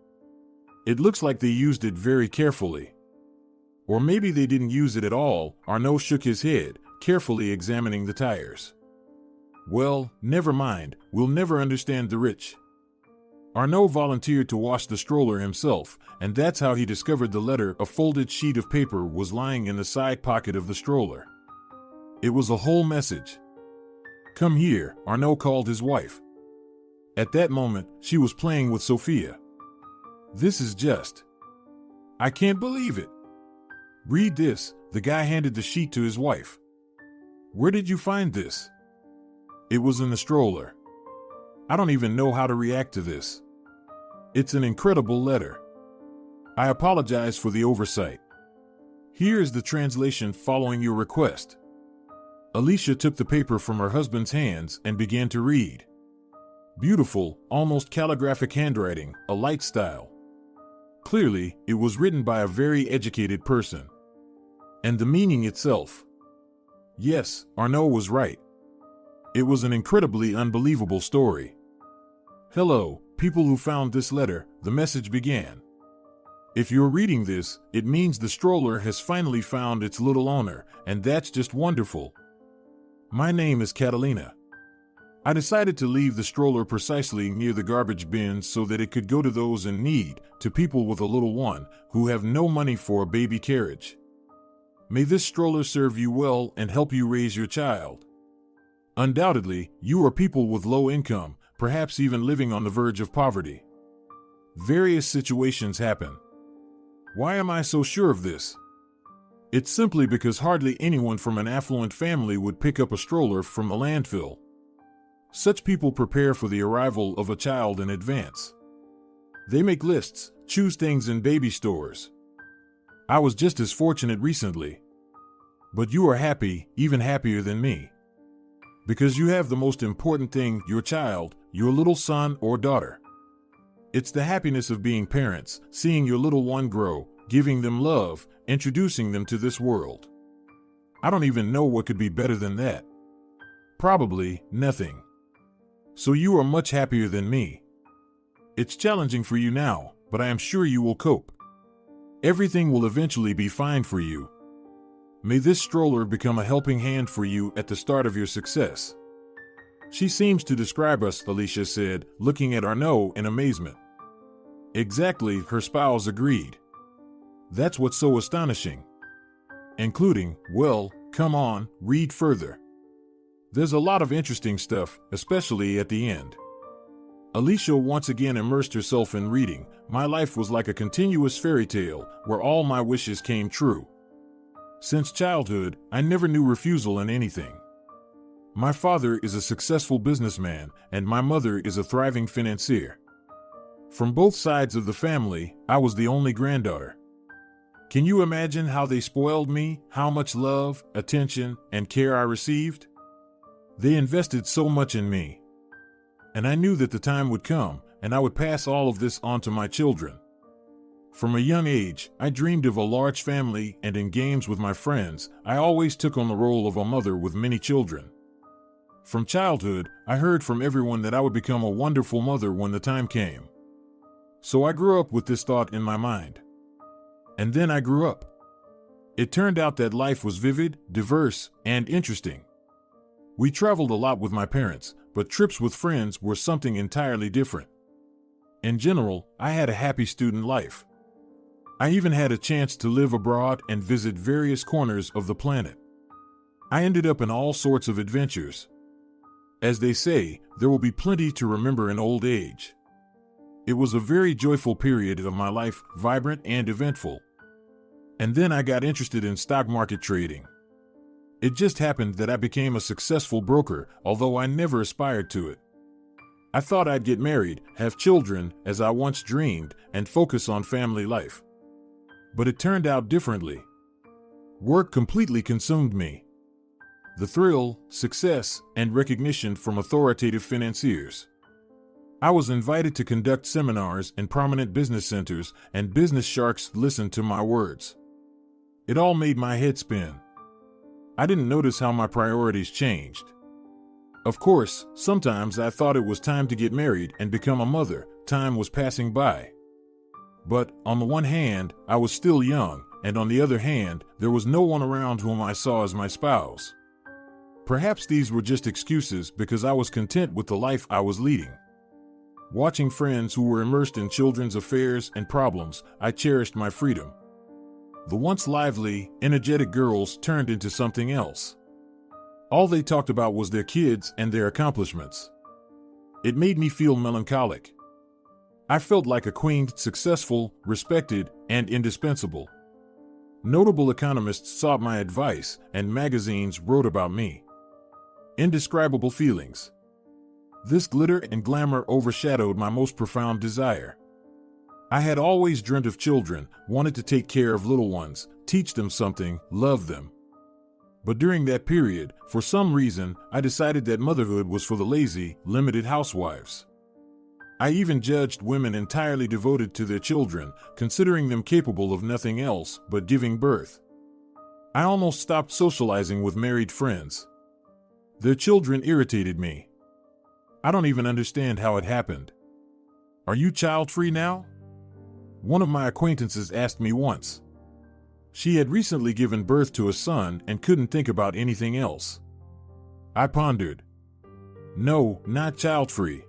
[SPEAKER 2] It looks like they used it very carefully. Or maybe they didn't use it at all, Arnaud shook his head, carefully examining the tires. Well, never mind, we'll never understand the rich. Arnaud volunteered to wash the stroller himself, and that's how he discovered the letter. A folded sheet of paper was lying in the side pocket of the stroller. It was a whole message. Come here, Arnaud called his wife. At that moment, she was playing with Sophia. This is just... I can't believe it. Read this, the guy handed the sheet to his wife. Where did you find this? It was in the stroller. I don't even know how to react to this. It's an incredible letter. I apologize for the oversight. Here is the translation following your request. Alicia took the paper from her husband's hands and began to read. Beautiful, almost calligraphic handwriting, a light style. Clearly, it was written by a very educated person. And the meaning itself. Yes, Arnaud was right. It was an incredibly unbelievable story. Hello, people who found this letter, the message began. If you're reading this, it means the stroller has finally found its little owner, and that's just wonderful. My name is Catalina. I decided to leave the stroller precisely near the garbage bins so that it could go to those in need, to people with a little one, who have no money for a baby carriage. May this stroller serve you well and help you raise your child. Undoubtedly, you are people with low income, perhaps even living on the verge of poverty. Various situations happen. Why am I so sure of this? It's simply because hardly anyone from an affluent family would pick up a stroller from a landfill. Such people prepare for the arrival of a child in advance. They make lists, choose things in baby stores. I was just as fortunate recently. But you are happy, even happier than me. Because you have the most important thing, your child, your little son or daughter. It's the happiness of being parents, seeing your little one grow, giving them love, introducing them to this world. I don't even know what could be better than that. Probably nothing. So you are much happier than me. It's challenging for you now, but I am sure you will cope. Everything will eventually be fine for you. May this stroller become a helping hand for you at the start of your success. She seems to describe us, Alicia said, looking at Arnaud in amazement. Exactly, her spouse agreed. That's what's so astonishing. Including, well, come on, read further. There's a lot of interesting stuff, especially at the end. Alicia once again immersed herself in reading. My life was like a continuous fairy tale, where all my wishes came true. Since childhood, I never knew refusal in anything. My father is a successful businessman, and my mother is a thriving financier. From both sides of the family, I was the only granddaughter. Can you imagine how they spoiled me, how much love, attention, and care I received? They invested so much in me. And I knew that the time would come, and I would pass all of this on to my children. From a young age, I dreamed of a large family, and in games with my friends, I always took on the role of a mother with many children. From childhood, I heard from everyone that I would become a wonderful mother when the time came. So I grew up with this thought in my mind. And then I grew up. It turned out that life was vivid, diverse, and interesting. We traveled a lot with my parents, but trips with friends were something entirely different. In general, I had a happy student life. I even had a chance to live abroad and visit various corners of the planet. I ended up in all sorts of adventures. As they say, there will be plenty to remember in old age. It was a very joyful period of my life, vibrant and eventful. And then I got interested in stock market trading. It just happened that I became a successful broker, although I never aspired to it. I thought I'd get married, have children, as I once dreamed, and focus on family life. But it turned out differently. Work completely consumed me. the thrill, success, and recognition from authoritative financiers. I was invited to conduct seminars in prominent business centers, and business sharks listened to my words. It all made my head spin. I didn't notice how my priorities changed. Of course, sometimes I thought it was time to get married and become a mother. Time was passing by. But, on the one hand, I was still young, and on the other hand, there was no one around whom I saw as my spouse. Perhaps these were just excuses because I was content with the life I was leading. Watching friends who were immersed in children's affairs and problems, I cherished my freedom. The once lively, energetic girls turned into something else. All they talked about was their kids and their accomplishments. It made me feel melancholic. I felt like a queen, successful, respected, and indispensable. Notable economists sought my advice, and magazines wrote about me. Indescribable feelings. This glitter and glamour overshadowed my most profound desire. I had always dreamt of children, wanted to take care of little ones, teach them something, love them. But during that period, for some reason, I decided that motherhood was for the lazy, limited housewives. I even judged women entirely devoted to their children, considering them capable of nothing else but giving birth. I almost stopped socializing with married friends. Their children irritated me. I don't even understand how it happened. Are you child-free now? One of my acquaintances asked me once. She had recently given birth to a son and couldn't think about anything else. I pondered. No, not child-free.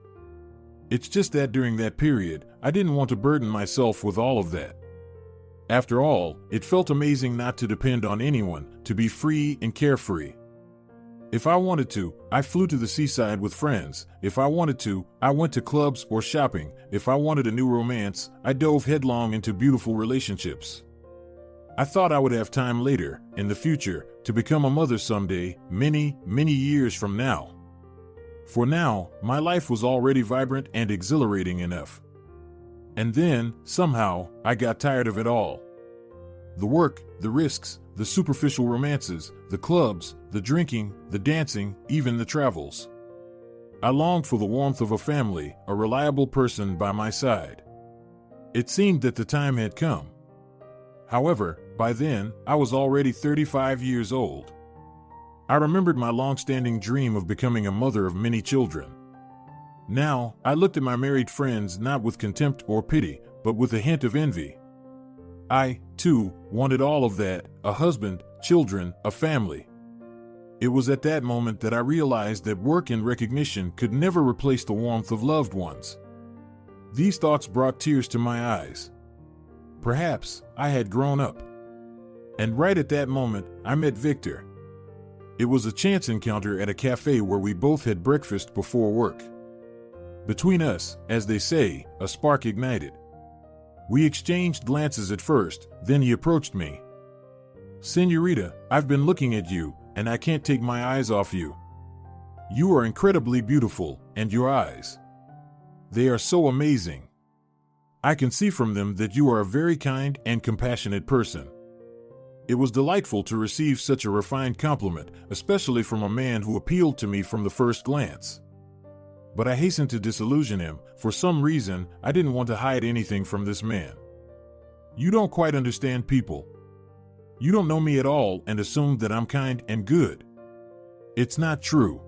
[SPEAKER 2] It's just that during that period, I didn't want to burden myself with all of that. After all, it felt amazing not to depend on anyone, to be free and carefree. If I wanted to, I flew to the seaside with friends. If I wanted to, I went to clubs or shopping. If I wanted a new romance, I dove headlong into beautiful relationships. I thought I would have time later, in the future, to become a mother someday, many, many years from now. For now, my life was already vibrant and exhilarating enough. And then, somehow, I got tired of it all. The work, the risks, the superficial romances, the clubs, the drinking, the dancing, even the travels. I longed for the warmth of a family, a reliable person by my side. It seemed that the time had come. However, by then, I was already 35 years old. I remembered my long-standing dream of becoming a mother of many children. Now, I looked at my married friends not with contempt or pity, but with a hint of envy. I, too, wanted all of that, a husband, children, a family. It was at that moment that I realized that work and recognition could never replace the warmth of loved ones. These thoughts brought tears to my eyes. Perhaps I had grown up. And right at that moment, I met Victor. It was a chance encounter at a cafe where we both had breakfast before work. Between us, as they say, a spark ignited. We exchanged glances at first, then he approached me. "Señorita, I've been looking at you, and I can't take my eyes off you. You are incredibly beautiful, and your eyes. They are so amazing. I can see from them that you are a very kind and compassionate person." It was delightful to receive such a refined compliment, especially from a man who appealed to me from the first glance. But I hastened to disillusion him. For some reason, I didn't want to hide anything from this man. "You don't quite understand people. You don't know me at all and assume that I'm kind and good. It's not true.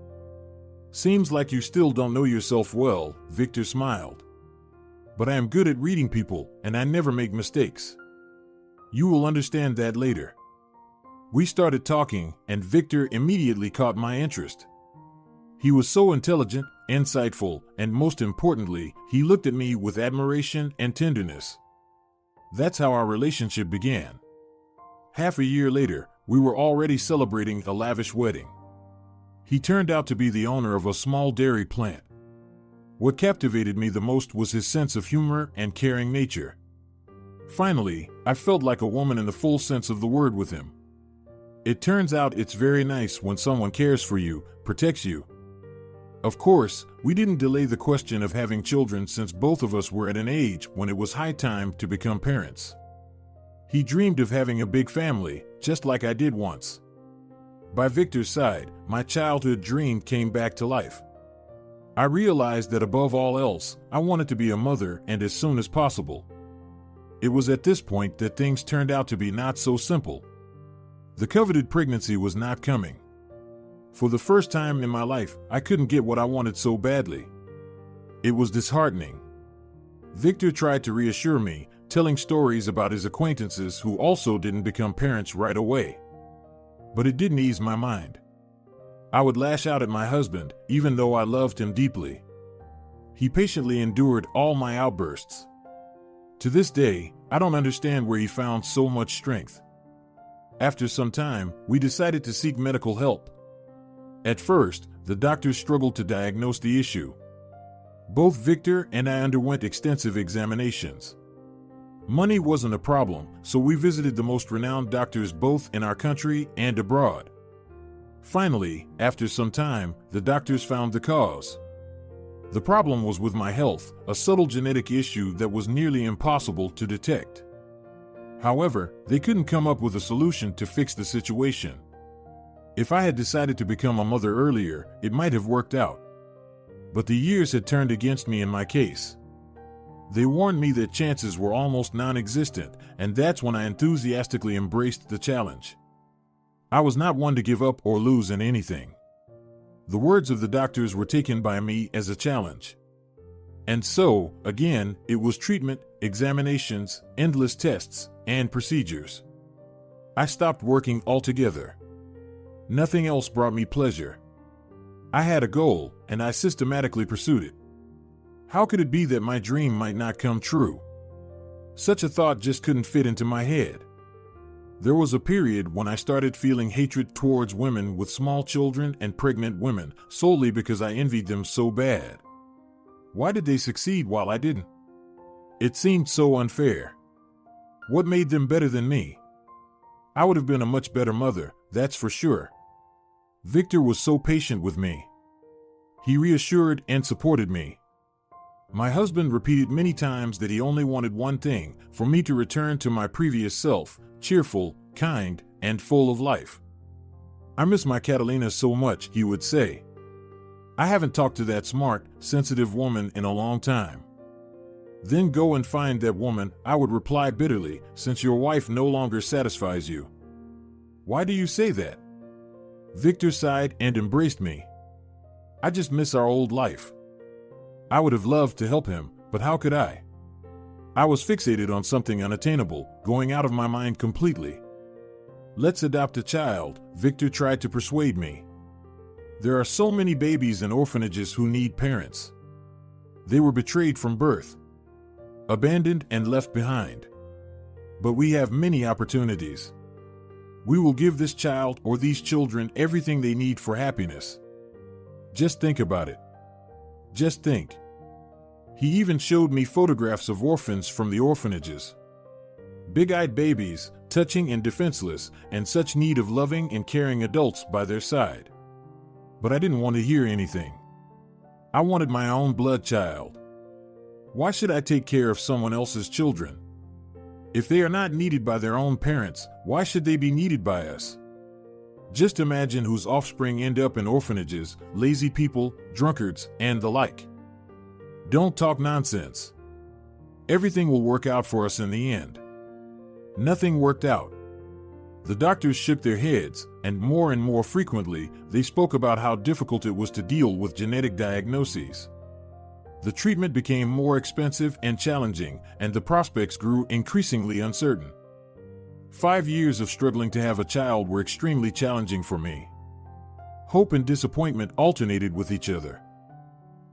[SPEAKER 2] Seems like you still don't know yourself well," Victor smiled. "But I am good at reading people, and I never make mistakes. You will understand that later." We started talking, and Victor immediately caught my interest. He was so intelligent, insightful, and most importantly, he looked at me with admiration and tenderness. That's how our relationship began. Half a year later, we were already celebrating a lavish wedding. He turned out to be the owner of a small dairy plant. What captivated me the most was his sense of humor and caring nature. Finally, I felt like a woman in the full sense of the word with him. It turns out it's very nice when someone cares for you, protects you. Of course, we didn't delay the question of having children since both of us were at an age when it was high time to become parents. He dreamed of having a big family, just like I did once. By Victor's side, my childhood dream came back to life. I realized that above all else, I wanted to be a mother, and as soon as possible. It was at this point that things turned out to be not so simple. The coveted pregnancy was not coming. For the first time in my life, I couldn't get what I wanted so badly. It was disheartening. Victor tried to reassure me, telling stories about his acquaintances who also didn't become parents right away. But it didn't ease my mind. I would lash out at my husband, even though I loved him deeply. He patiently endured all my outbursts. To this day, I don't understand where he found so much strength. After some time, we decided to seek medical help. At first, the doctors struggled to diagnose the issue. Both Victor and I underwent extensive examinations. Money wasn't a problem, so we visited the most renowned doctors both in our country and abroad. Finally, after some time, the doctors found the cause. The problem was with my health, a subtle genetic issue that was nearly impossible to detect. However, they couldn't come up with a solution to fix the situation. If I had decided to become a mother earlier, it might have worked out. But the years had turned against me in my case. They warned me that chances were almost non-existent, and that's when I enthusiastically embraced the challenge. I was not one to give up or lose in anything. The words of the doctors were taken by me as a challenge. And so, again, it was treatment, examinations, endless tests, and procedures. I stopped working altogether. Nothing else brought me pleasure. I had a goal, and I systematically pursued it. How could it be that my dream might not come true? Such a thought just couldn't fit into my head. There was a period when I started feeling hatred towards women with small children and pregnant women, solely because I envied them so bad. Why did they succeed while I didn't? It seemed so unfair. What made them better than me? I would have been a much better mother, that's for sure. Victor was so patient with me. He reassured and supported me. My husband repeated many times that he only wanted one thing, for me to return to my previous self, cheerful, kind, and full of life. I miss my Catalina so much, he would say. I haven't talked to that smart, sensitive woman in a long time. Then go and find that woman, I would reply bitterly, since your wife no longer satisfies you. Why do you say that? Victor sighed and embraced me. I just miss our old life. I would have loved to help him, but how could I? I was fixated on something unattainable, going out of my mind completely. Let's adopt a child, Victor tried to persuade me. There are so many babies in orphanages who need parents. They were betrayed from birth, abandoned and left behind. But we have many opportunities. We will give this child or these children everything they need for happiness. Just think about it. Just think. He even showed me photographs of orphans from the orphanages. Big-eyed babies, touching and defenseless, and such need of loving and caring adults by their side. But I didn't want to hear anything. I wanted my own blood child. Why should I take care of someone else's children? If they are not needed by their own parents, why should they be needed by us? Just imagine whose offspring end up in orphanages, lazy people, drunkards, and the like. Don't talk nonsense. Everything will work out for us in the end. Nothing worked out. The doctors shook their heads, and more frequently, they spoke about how difficult it was to deal with genetic diagnoses. The treatment became more expensive and challenging, and the prospects grew increasingly uncertain. 5 years of struggling to have a child were extremely challenging for me. Hope and disappointment alternated with each other.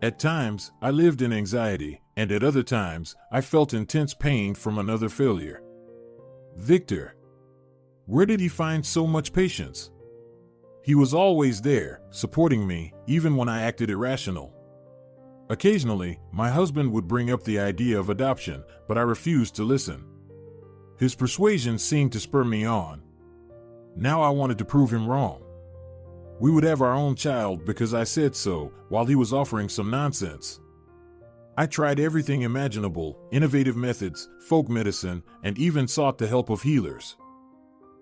[SPEAKER 2] At times, I lived in anxiety, and at other times, I felt intense pain from another failure. Victor. Where did he find so much patience? He was always there, supporting me, even when I acted irrational. Occasionally, my husband would bring up the idea of adoption, but I refused to listen. His persuasion seemed to spur me on. Now I wanted to prove him wrong. We would have our own child because I said so, while he was offering some nonsense. I tried everything imaginable, innovative methods, folk medicine, and even sought the help of healers.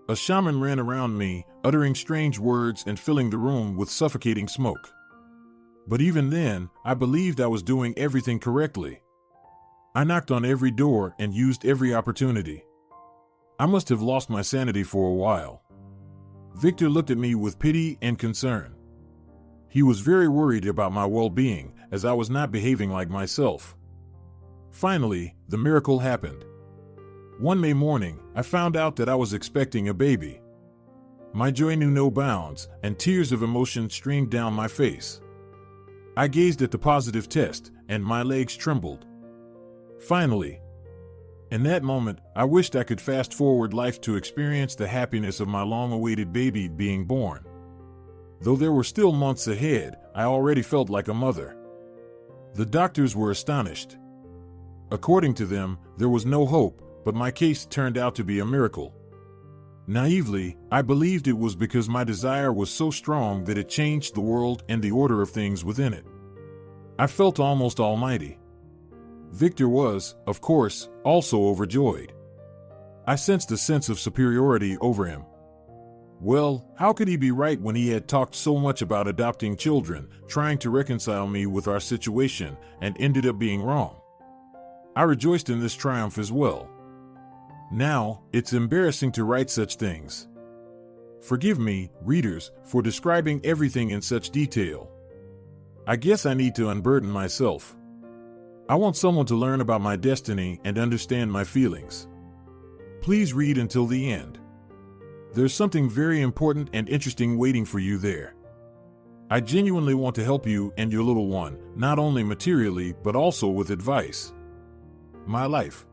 [SPEAKER 2] A shaman ran around me, uttering strange words and filling the room with suffocating smoke. But even then, I believed I was doing everything correctly. I knocked on every door and used every opportunity. I must have lost my sanity for a while. Victor looked at me with pity and concern. He was very worried about my well-being, as I was not behaving like myself. Finally, the miracle happened. One May morning, I found out that I was expecting a baby. My joy knew no bounds, and tears of emotion streamed down my face. I gazed at the positive test, and my legs trembled. Finally. In that moment, I wished I could fast forward life to experience the happiness of my long-awaited baby being born. Though there were still months ahead, I already felt like a mother. The doctors were astonished. According to them, there was no hope, but my case turned out to be a miracle. Naively, I believed it was because my desire was so strong that it changed the world and the order of things within it. I felt almost almighty. Victor was, of course, also overjoyed. I sensed a sense of superiority over him. Well, how could he be right when he had talked so much about adopting children, trying to reconcile me with our situation, and ended up being wrong? I rejoiced in this triumph as well. Now, it's embarrassing to write such things. Forgive me, readers, for describing everything in such detail. I guess I need to unburden myself. I want someone to learn about my destiny and understand my feelings. Please read until the end. There's something very important and interesting waiting for you there. I genuinely want to help you and your little one, not only materially but also with advice. My life.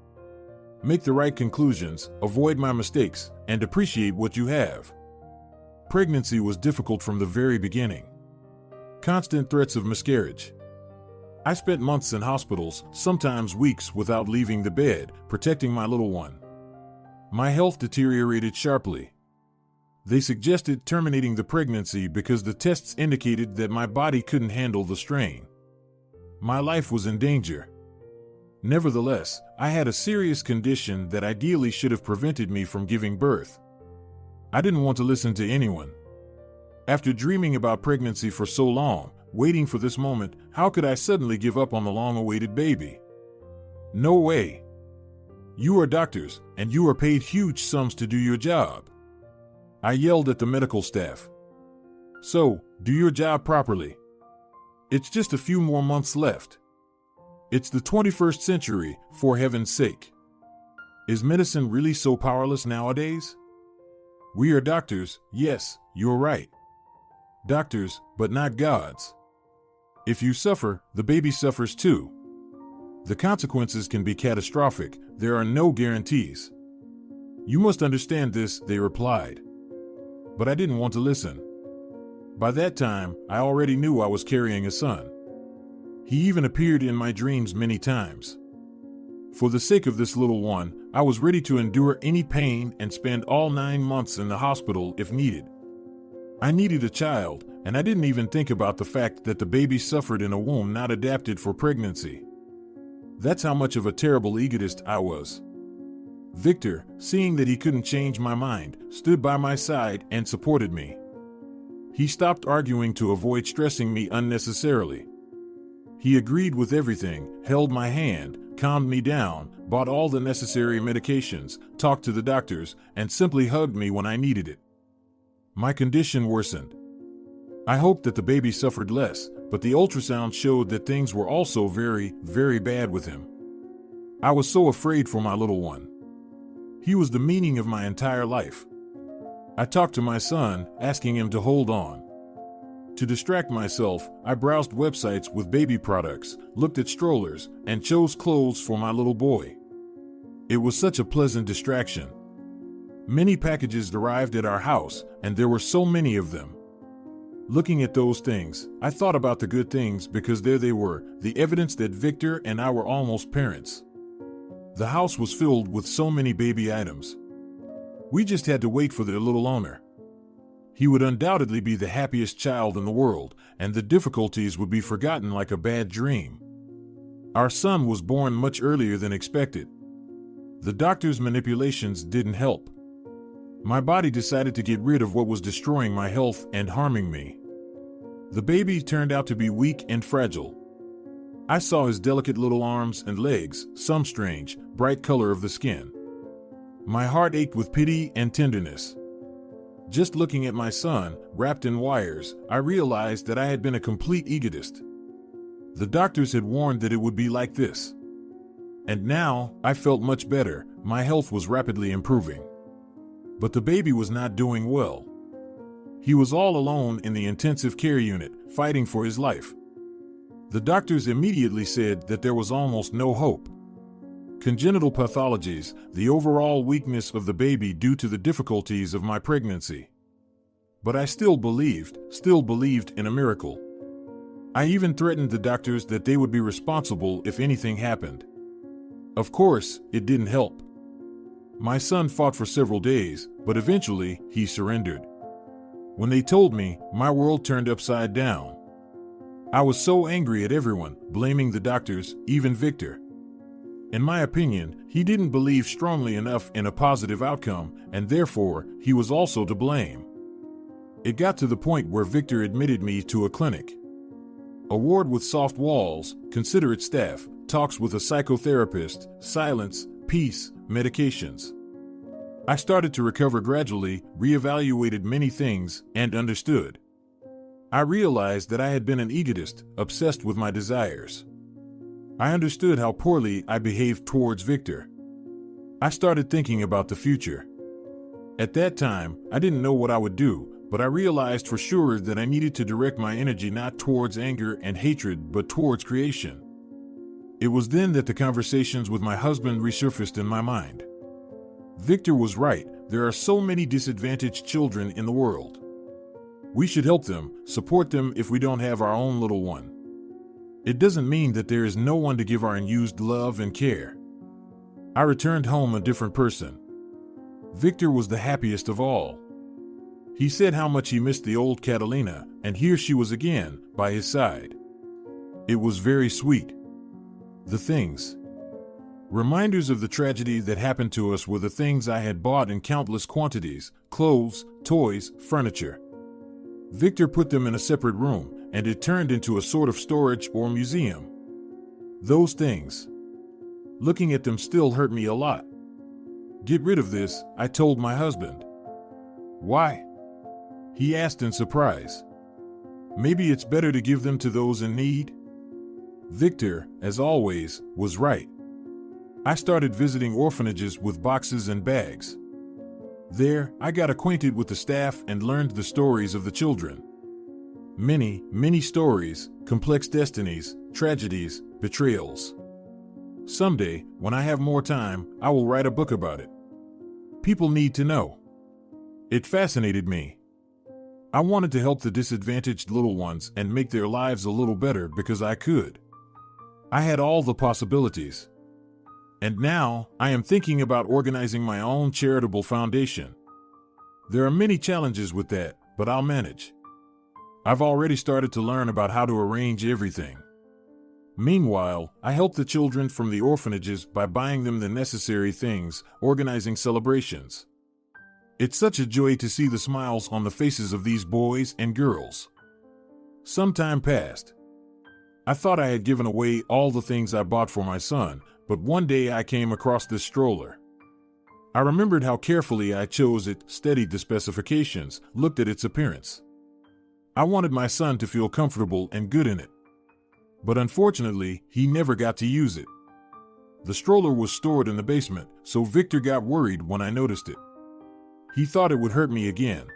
[SPEAKER 2] Make the right conclusions, avoid my mistakes, and appreciate what you have. Pregnancy was difficult from the very beginning. Constant threats of miscarriage. I spent months in hospitals, sometimes weeks without leaving the bed, protecting my little one. My health deteriorated sharply. They suggested terminating the pregnancy because the tests indicated that my body couldn't handle the strain. My life was in danger. Nevertheless, I had a serious condition that ideally should have prevented me from giving birth. I didn't want to listen to anyone. After dreaming about pregnancy for so long, waiting for this moment, how could I suddenly give up on the long-awaited baby? No way. You are doctors, and you are paid huge sums to do your job. I yelled at the medical staff. So, do your job properly. It's just a few more months left. It's the 21st century, for heaven's sake. Is medicine really so powerless nowadays? We are doctors, yes, you're right. Doctors, but not gods. If you suffer, the baby suffers too. The consequences can be catastrophic, there are no guarantees. You must understand this, they replied. But I didn't want to listen. By that time, I already knew I was carrying a son. He even appeared in my dreams many times. For the sake of this little one, I was ready to endure any pain and spend all 9 months in the hospital if needed. I needed a child, and I didn't even think about the fact that the baby suffered in a womb not adapted for pregnancy. That's how much of a terrible egotist I was. Victor, seeing that he couldn't change my mind, stood by my side and supported me. He stopped arguing to avoid stressing me unnecessarily. He agreed with everything, held my hand, calmed me down, bought all the necessary medications, talked to the doctors, and simply hugged me when I needed it. My condition worsened. I hoped that the baby suffered less, but the ultrasound showed that things were also very, very bad with him. I was so afraid for my little one. He was the meaning of my entire life. I talked to my son, asking him to hold on. To distract myself, I browsed websites with baby products, looked at strollers, and chose clothes for my little boy. It was such a pleasant distraction. Many packages arrived at our house, and there were so many of them. Looking at those things, I thought about the good things because there they were, the evidence that Victor and I were almost parents. The house was filled with so many baby items. We just had to wait for their little owner. He would undoubtedly be the happiest child in the world, and the difficulties would be forgotten like a bad dream. Our son was born much earlier than expected. The doctor's manipulations didn't help. My body decided to get rid of what was destroying my health and harming me. The baby turned out to be weak and fragile. I saw his delicate little arms and legs, some strange, bright color of the skin. My heart ached with pity and tenderness. Just looking at my son, wrapped in wires, I realized that I had been a complete egotist. The doctors had warned that it would be like this. And now, I felt much better. My health was rapidly improving. But the baby was not doing well. He was all alone in the intensive care unit, fighting for his life. The doctors immediately said that there was almost no hope. Congenital pathologies, the overall weakness of the baby due to the difficulties of my pregnancy. But I still believed in a miracle. I even threatened the doctors that they would be responsible if anything happened. Of course, it didn't help. My son fought for several days, but eventually he surrendered. When they told me, my world turned upside down. I was so angry at everyone, blaming the doctors, even Victor. In my opinion, he didn't believe strongly enough in a positive outcome, and therefore, he was also to blame. It got to the point where Victor admitted me to a clinic. A ward with soft walls, considerate staff, talks with a psychotherapist, silence, peace, medications. I started to recover gradually, reevaluated many things, and understood. I realized that I had been an egotist, obsessed with my desires. I understood how poorly I behaved towards Victor. I started thinking about the future. At that time, I didn't know what I would do, but I realized for sure that I needed to direct my energy not towards anger and hatred, but towards creation. It was then that the conversations with my husband resurfaced in my mind. Victor was right. There are so many disadvantaged children in the world. We should help them, support them if we don't have our own little one. It doesn't mean that there is no one to give our unused love and care. I returned home a different person. Victor was the happiest of all. He said how much he missed the old Catalina, and here she was again, by his side. It was very sweet. The things. Reminders of the tragedy that happened to us were the things I had bought in countless quantities: clothes, toys, furniture. Victor put them in a separate room, and it turned into a sort of storage or museum. Those things. Looking at them still hurt me a lot. Get rid of this, I told my husband. Why? He asked in surprise. Maybe it's better to give them to those in need? Victor, as always, was right. I started visiting orphanages with boxes and bags. There, I got acquainted with the staff and learned the stories of the children. Many, many stories, complex destinies, tragedies, betrayals. Someday, when I have more time, I will write a book about it. People need to know. It fascinated me. I wanted to help the disadvantaged little ones and make their lives a little better because I could. I had all the possibilities. And now, I am thinking about organizing my own charitable foundation. There are many challenges with that, but I'll manage. I've already started to learn about how to arrange everything. Meanwhile, I help the children from the orphanages by buying them the necessary things, organizing celebrations. It's such a joy to see the smiles on the faces of these boys and girls. Some time passed. I thought I had given away all the things I bought for my son, but one day I came across this stroller. I remembered how carefully I chose it, studied the specifications, looked at its appearance. I wanted my son to feel comfortable and good in it. But unfortunately, he never got to use it. The stroller was stored in the basement, so Victor got worried when I noticed it. He thought it would hurt me again.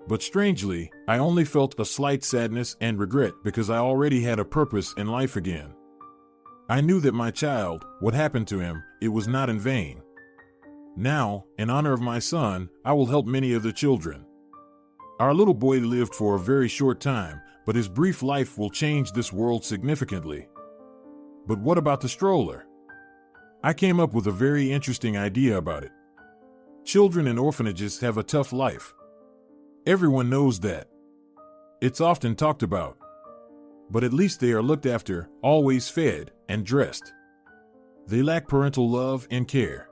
[SPEAKER 2] But strangely, I only felt a slight sadness and regret because I already had a purpose in life again. I knew that my child, what happened to him, it was not in vain. Now, in honor of my son, I will help many other children. Our little boy lived for a very short time, but his brief life will change this world significantly. But what about the stroller? I came up with a very interesting idea about it. Children in orphanages have a tough life. Everyone knows that. It's often talked about. But at least they are looked after, always fed, and dressed. They lack parental love and care.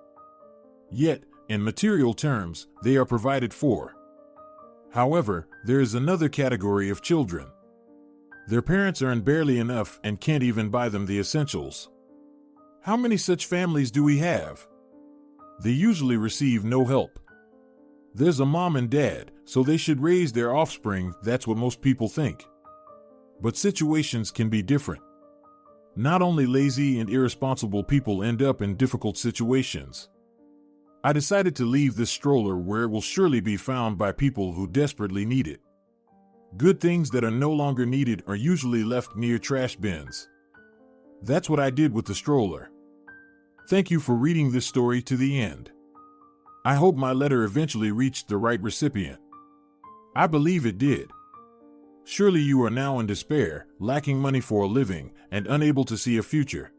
[SPEAKER 2] Yet, in material terms, they are provided for. However, there is another category of children. Their parents earn barely enough and can't even buy them the essentials. How many such families do we have? They usually receive no help. There's a mom and dad, so they should raise their offspring, that's what most people think. But situations can be different. Not only lazy and irresponsible people end up in difficult situations. I decided to leave this stroller where it will surely be found by people who desperately need it. Good things that are no longer needed are usually left near trash bins. That's what I did with the stroller. Thank you for reading this story to the end. I hope my letter eventually reached the right recipient. I believe it did. Surely you are now in despair, lacking money for a living, and unable to see a future.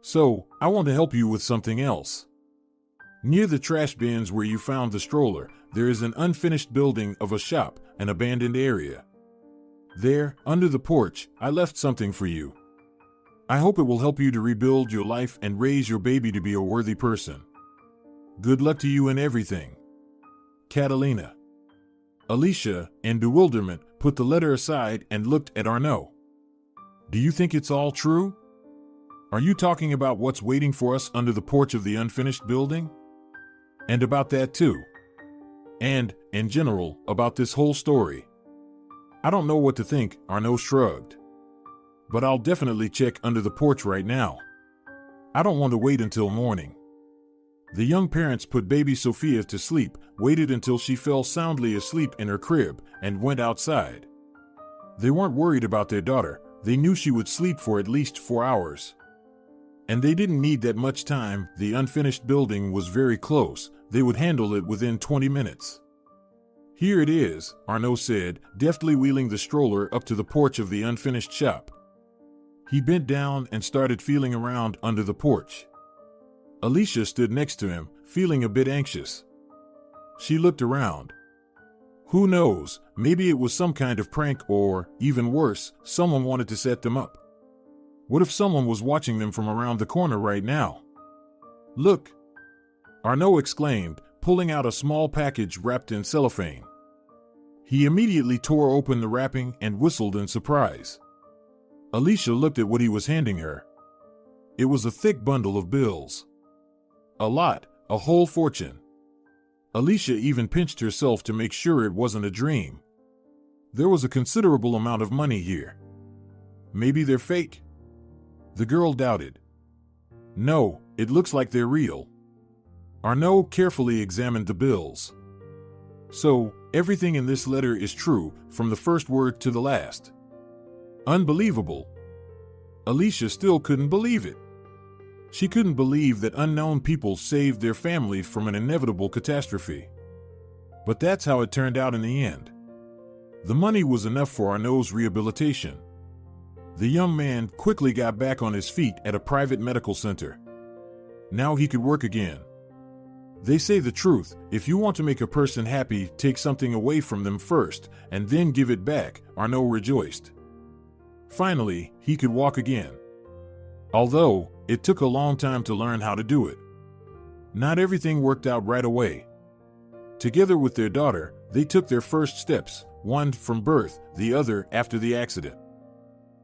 [SPEAKER 2] So, I want to help you with something else. Near the trash bins where you found the stroller, there is an unfinished building of a shop, an abandoned area. There, under the porch, I left something for you. I hope it will help you to rebuild your life and raise your baby to be a worthy person. Good luck to you in everything. Catalina. Alicia, in bewilderment, put the letter aside and looked at Arnaud. Do you think it's all true? Are you talking about what's waiting for us under the porch of the unfinished building? And about that too. And, in general, about this whole story. I don't know what to think, Arnaud shrugged. But I'll definitely check under the porch right now. I don't want to wait until morning. The young parents put baby Sophia to sleep, waited until she fell soundly asleep in her crib, and went outside. They weren't worried about their daughter, they knew she would sleep for at least 4 hours. And they didn't need that much time, the unfinished building was very close, they would handle it within 20 minutes. Here it is, Arnaud said, deftly wheeling the stroller up to the porch of the unfinished shop. He bent down and started feeling around under the porch. Alicia stood next to him, feeling a bit anxious. She looked around. Who knows, maybe it was some kind of prank or, even worse, someone wanted to set them up. What if someone was watching them from around the corner right now? Look! Arnaud exclaimed, pulling out a small package wrapped in cellophane. He immediately tore open the wrapping and whistled in surprise. Alicia looked at what he was handing her. It was a thick bundle of bills. A lot, a whole fortune. Alicia even pinched herself to make sure it wasn't a dream. There was a considerable amount of money here. Maybe they're fake? The girl doubted. No, it looks like they're real. Arnaud carefully examined the bills. So, everything in this letter is true, from the first word to the last. Unbelievable. Alicia still couldn't believe it. She couldn't believe that unknown people saved their family from an inevitable catastrophe. But that's how it turned out in the end. The money was enough for Arnaud's rehabilitation. The young man quickly got back on his feet at a private medical center. Now he could work again. They say the truth, if you want to make a person happy, take something away from them first, and then give it back, Arnaud rejoiced. Finally, he could walk again. Although, it took a long time to learn how to do it. Not everything worked out right away. Together with their daughter, they took their first steps, one from birth, the other after the accident.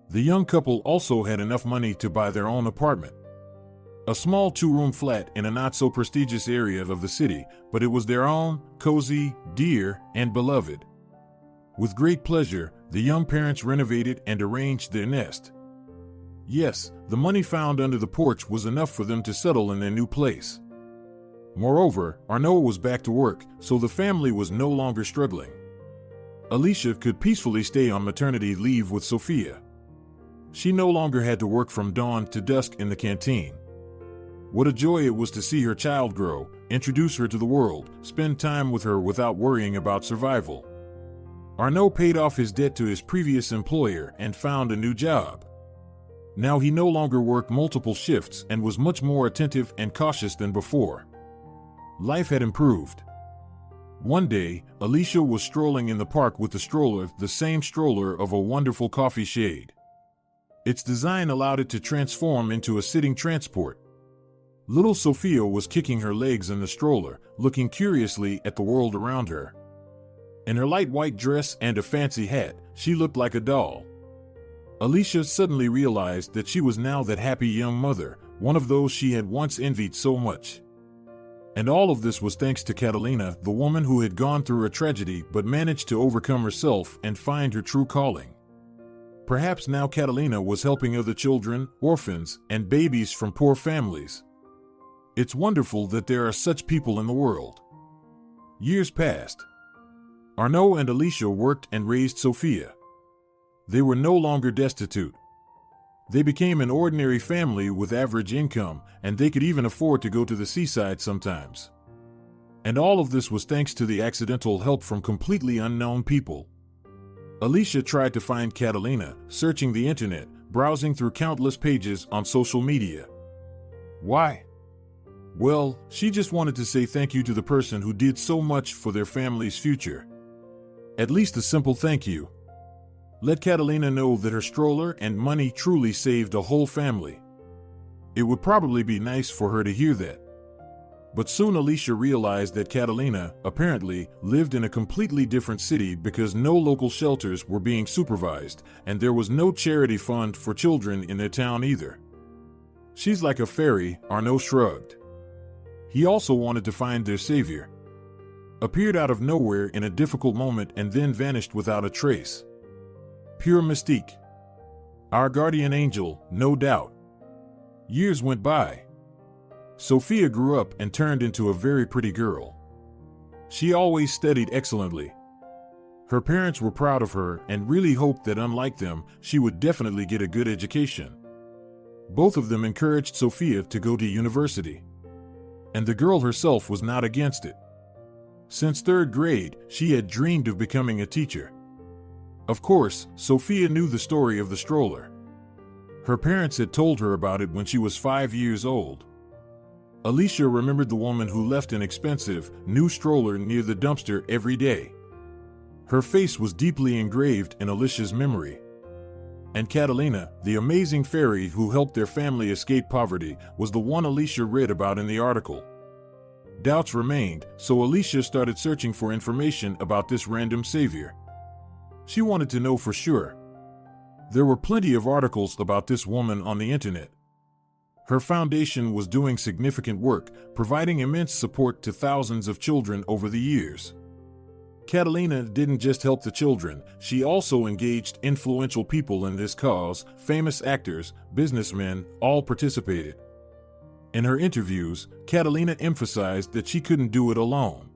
[SPEAKER 2] The young couple also had enough money to buy their own apartment. A small 2-room flat in a not-so-prestigious area of the city, but it was their own, cozy, dear, and beloved. With great pleasure, the young parents renovated and arranged their nest. Yes, the money found under the porch was enough for them to settle in their new place. Moreover, Arnaud was back to work, so the family was no longer struggling. Alicia could peacefully stay on maternity leave with Sophia. She no longer had to work from dawn to dusk in the canteen. What a joy it was to see her child grow, introduce her to the world, spend time with her without worrying about survival. Arnaud paid off his debt to his previous employer and found a new job. Now he no longer worked multiple shifts and was much more attentive and cautious than before. Life had improved. One day, Alicia was strolling in the park with the stroller, the same stroller of a wonderful coffee shade. Its design allowed it to transform into a sitting transport. Little Sophia was kicking her legs in the stroller, looking curiously at the world around her. In her light white dress and a fancy hat, she looked like a doll. Alicia suddenly realized that she was now that happy young mother, one of those she had once envied so much. And all of this was thanks to Catalina, the woman who had gone through a tragedy but managed to overcome herself and find her true calling. Perhaps now Catalina was helping other children, orphans, and babies from poor families. It's wonderful that there are such people in the world. Years passed. Arnaud and Alicia worked and raised Sophia. They were no longer destitute. They became an ordinary family with average income, and they could even afford to go to the seaside sometimes. And all of this was thanks to the accidental help from completely unknown people. Alicia tried to find Catalina, searching the internet, browsing through countless pages on social media. Why? Well, she just wanted to say thank you to the person who did so much for their family's future. At least a simple thank you. Let Catalina know that her stroller and money truly saved a whole family. It would probably be nice for her to hear that. But soon Alicia realized that Catalina, apparently, lived in a completely different city because no local shelters were being supervised, and there was no charity fund for children in their town either. She's like a fairy, Arnaud shrugged. He also wanted to find their savior. Appeared out of nowhere in a difficult moment and then vanished without a trace. Pure mystique. Our guardian angel, no doubt. Years went by. Sophia grew up and turned into a very pretty girl. She always studied excellently. Her parents were proud of her and really hoped that, unlike them, she would definitely get a good education. Both of them encouraged Sophia to go to university. And the girl herself was not against it. Since third grade, she had dreamed of becoming a teacher. Of course, Sophia knew the story of the stroller. Her parents had told her about it when she was 5 years old. Alicia remembered the woman who left an expensive, new stroller near the dumpster every day. Her face was deeply engraved in Alicia's memory. And Catalina, the amazing fairy who helped their family escape poverty, was the one Alicia read about in the article. Doubts remained, so Alicia started searching for information about this random savior. She wanted to know for sure. There were plenty of articles about this woman on the internet. Her foundation was doing significant work, providing immense support to thousands of children over the years. Catalina didn't just help the children, she also engaged influential people in this cause. Famous actors, businessmen, all participated. In her interviews, Catalina emphasized that she couldn't do it alone.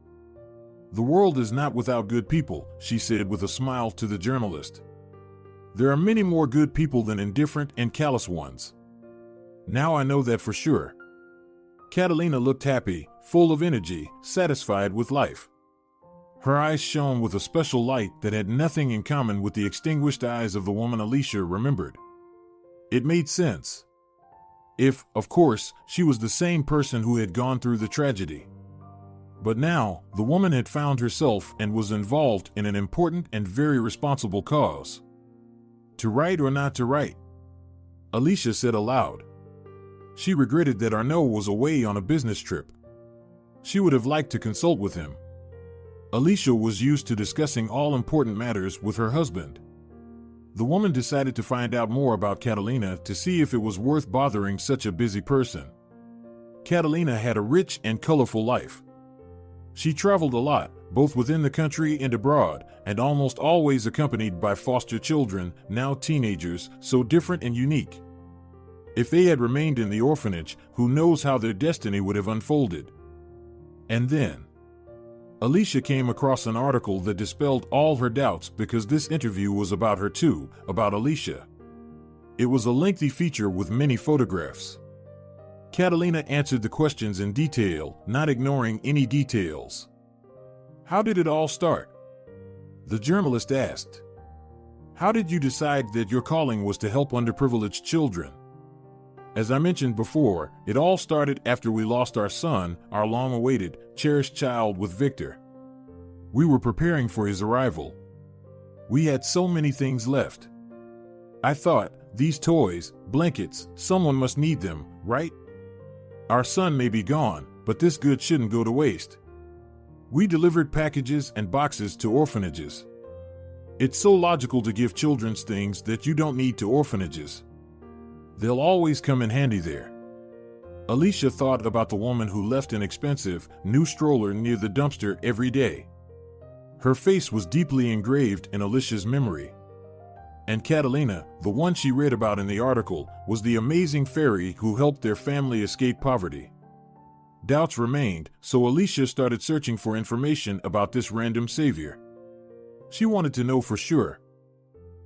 [SPEAKER 2] The world is not without good people, she said with a smile to the journalist. There are many more good people than indifferent and callous ones. Now I know that for sure. Catalina looked happy, full of energy, satisfied with life. Her eyes shone with a special light that had nothing in common with the extinguished eyes of the woman Alicia remembered. It made sense. If, of course, she was the same person who had gone through the tragedy. But now, the woman had found herself and was involved in an important and very responsible cause. To write or not to write? Alicia said aloud. She regretted that Arnaud was away on a business trip. She would have liked to consult with him. Alicia was used to discussing all important matters with her husband. The woman decided to find out more about Catalina to see if it was worth bothering such a busy person. Catalina had a rich and colorful life. She traveled a lot, both within the country and abroad, and almost always accompanied by foster children, now teenagers, so different and unique. If they had remained in the orphanage, who knows how their destiny would have unfolded. And then, Alicia came across an article that dispelled all her doubts because this interview was about her too, about Alicia. It was a lengthy feature with many photographs. Catalina answered the questions in detail, not ignoring any details. How did it all start? The journalist asked. How did you decide that your calling was to help underprivileged children? As I mentioned before, it all started after we lost our son, our long-awaited, cherished child with Victor. We were preparing for his arrival. We had so many things left. I thought, these toys, blankets, someone must need them, right? Our son may be gone, but this good shouldn't go to waste. We delivered packages and boxes to orphanages. It's so logical to give children things that you don't need to orphanages. They'll always come in handy there. Alicia thought about the woman who left an expensive, new stroller near the dumpster every day. Her face was deeply engraved in Alicia's memory. And Catalina, the one she read about in the article, was the amazing fairy who helped their family escape poverty. Doubts remained, so Alicia started searching for information about this random savior. She wanted to know for sure.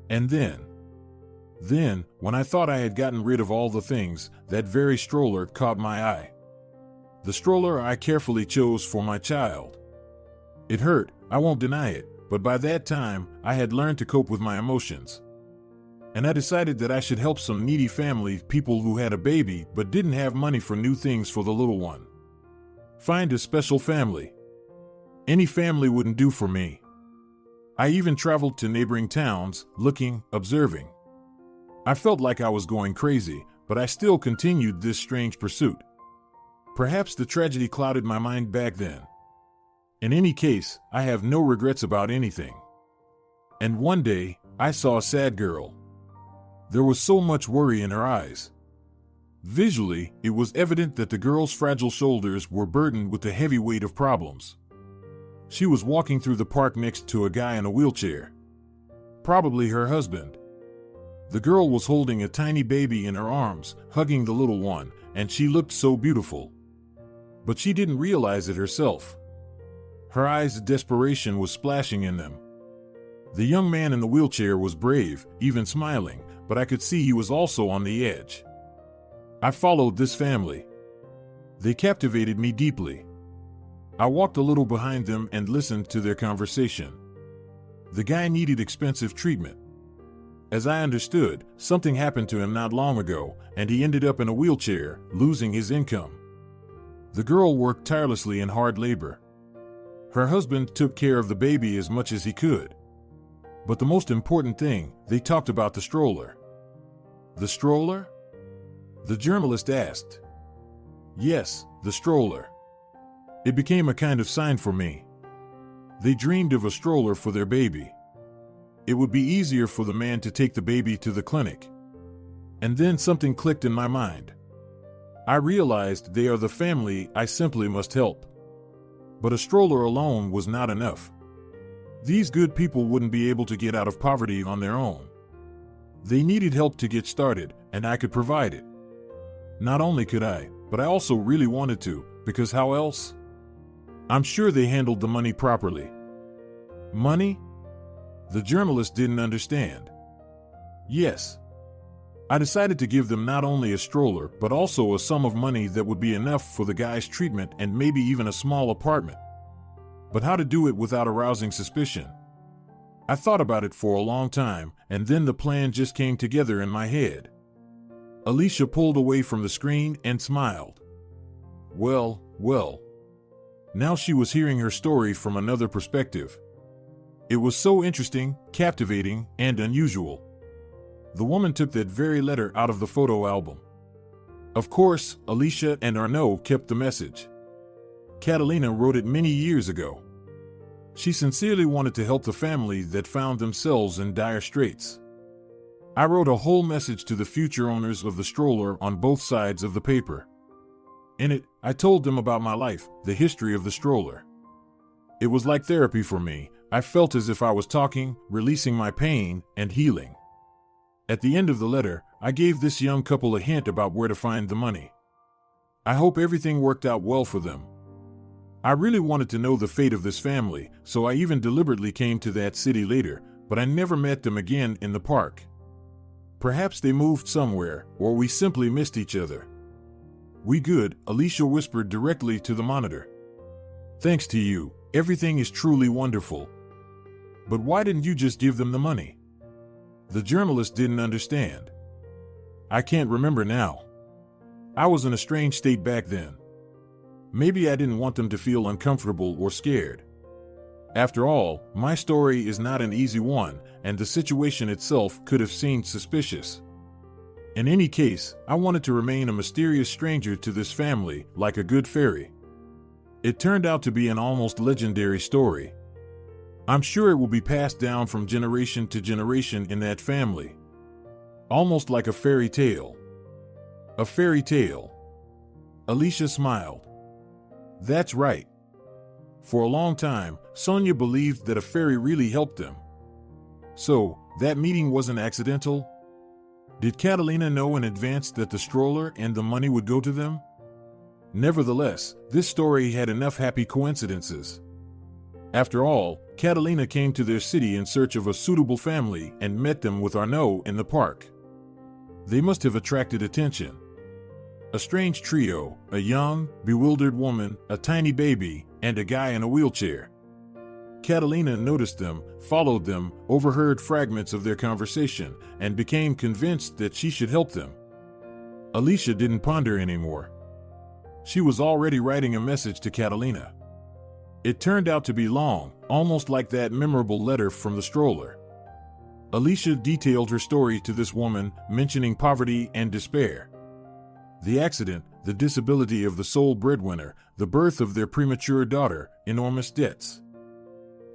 [SPEAKER 2] And then, when I thought I had gotten rid of all the things, that very stroller caught my eye. The stroller I carefully chose for my child. It hurt, I won't deny it, but by that time, I had learned to cope with my emotions. And I decided that I should help some needy family, people who had a baby but didn't have money for new things for the little one. Find a special family. Any family wouldn't do for me. I even traveled to neighboring towns, looking, observing. I felt like I was going crazy, but I still continued this strange pursuit. Perhaps the tragedy clouded my mind back then. In any case, I have no regrets about anything. And one day, I saw a sad girl. There was so much worry in her eyes. Visually, it was evident that the girl's fragile shoulders were burdened with the heavy weight of problems. She was walking through the park next to a guy in a wheelchair. Probably her husband. The girl was holding a tiny baby in her arms, hugging the little one, and she looked so beautiful. But she didn't realize it herself. Her eyes' desperation was splashing in them. The young man in the wheelchair was brave, even smiling, but I could see he was also on the edge. I followed this family. They captivated me deeply. I walked a little behind them and listened to their conversation. The guy needed expensive treatment. As I understood, something happened to him not long ago, and he ended up in a wheelchair, losing his income. The girl worked tirelessly in hard labor. Her husband took care of the baby as much as he could. But the most important thing, they talked about the stroller. The stroller? The journalist asked. Yes, the stroller. It became a kind of sign for me. They dreamed of a stroller for their baby. It would be easier for the man to take the baby to the clinic. And then something clicked in my mind. I realized they are the family I simply must help. But a stroller alone was not enough. These good people wouldn't be able to get out of poverty on their own. They needed help to get started, and I could provide it. Not only could I, but I also really wanted to, because how else? I'm sure they handled the money properly. Money? The journalist didn't understand. Yes. I decided to give them not only a stroller, but also a sum of money that would be enough for the guy's treatment and maybe even a small apartment. But how to do it without arousing suspicion? I thought about it for a long time, and then the plan just came together in my head. Alicia pulled away from the screen and smiled. Well. Now she was hearing her story from another perspective. It was so interesting, captivating, and unusual. The woman took that very letter out of the photo album. Of course, Alicia and Arnaud kept the message. Catalina wrote it many years ago. She sincerely wanted to help the family that found themselves in dire straits. I wrote a whole message to the future owners of the stroller on both sides of the paper. In it, I told them about my life, the history of the stroller. It was like therapy for me. I felt as if I was talking, releasing my pain, and healing. At the end of the letter, I gave this young couple a hint about where to find the money. I hope everything worked out well for them. I really wanted to know the fate of this family, so I even deliberately came to that city later, but I never met them again in the park. Perhaps they moved somewhere, or we simply missed each other. We good, Alicia whispered directly to the monitor. Thanks to you, everything is truly wonderful. But why didn't you just give them the money? The journalist didn't understand. I can't remember now. I was in a strange state back then. Maybe I didn't want them to feel uncomfortable or scared. After all, my story is not an easy one, and the situation itself could have seemed suspicious. In any case, I wanted to remain a mysterious stranger to this family, like a good fairy. It turned out to be an almost legendary story. I'm sure it will be passed down from generation to generation in that family. Almost like a fairy tale. A fairy tale. Alicia smiled. That's right. For a long time, Sonia believed that a fairy really helped them. So, that meeting wasn't accidental? Did Catalina know in advance that the stroller and the money would go to them? Nevertheless, this story had enough happy coincidences. After all, Catalina came to their city in search of a suitable family and met them with Arnaud in the park. They must have attracted attention. A strange trio, a young, bewildered woman, a tiny baby, and a guy in a wheelchair. Catalina noticed them, followed them, overheard fragments of their conversation, and became convinced that she should help them. Alicia didn't ponder anymore. She was already writing a message to Catalina. It turned out to be long, almost like that memorable letter from the stroller. Alicia detailed her story to this woman, mentioning poverty and despair. The accident, the disability of the sole breadwinner, the birth of their premature daughter, enormous debts.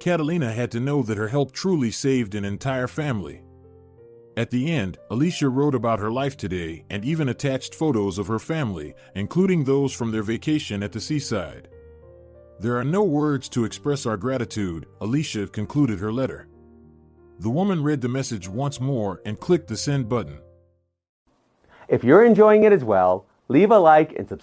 [SPEAKER 2] Catalina had to know that her help truly saved an entire family. At the end, Alicia wrote about her life today and even attached photos of her family, including those from their vacation at the seaside. There are no words to express our gratitude, Alicia concluded her letter. The woman read the message once more and clicked the send button.
[SPEAKER 1] If you're enjoying it as well, leave a like and subscribe.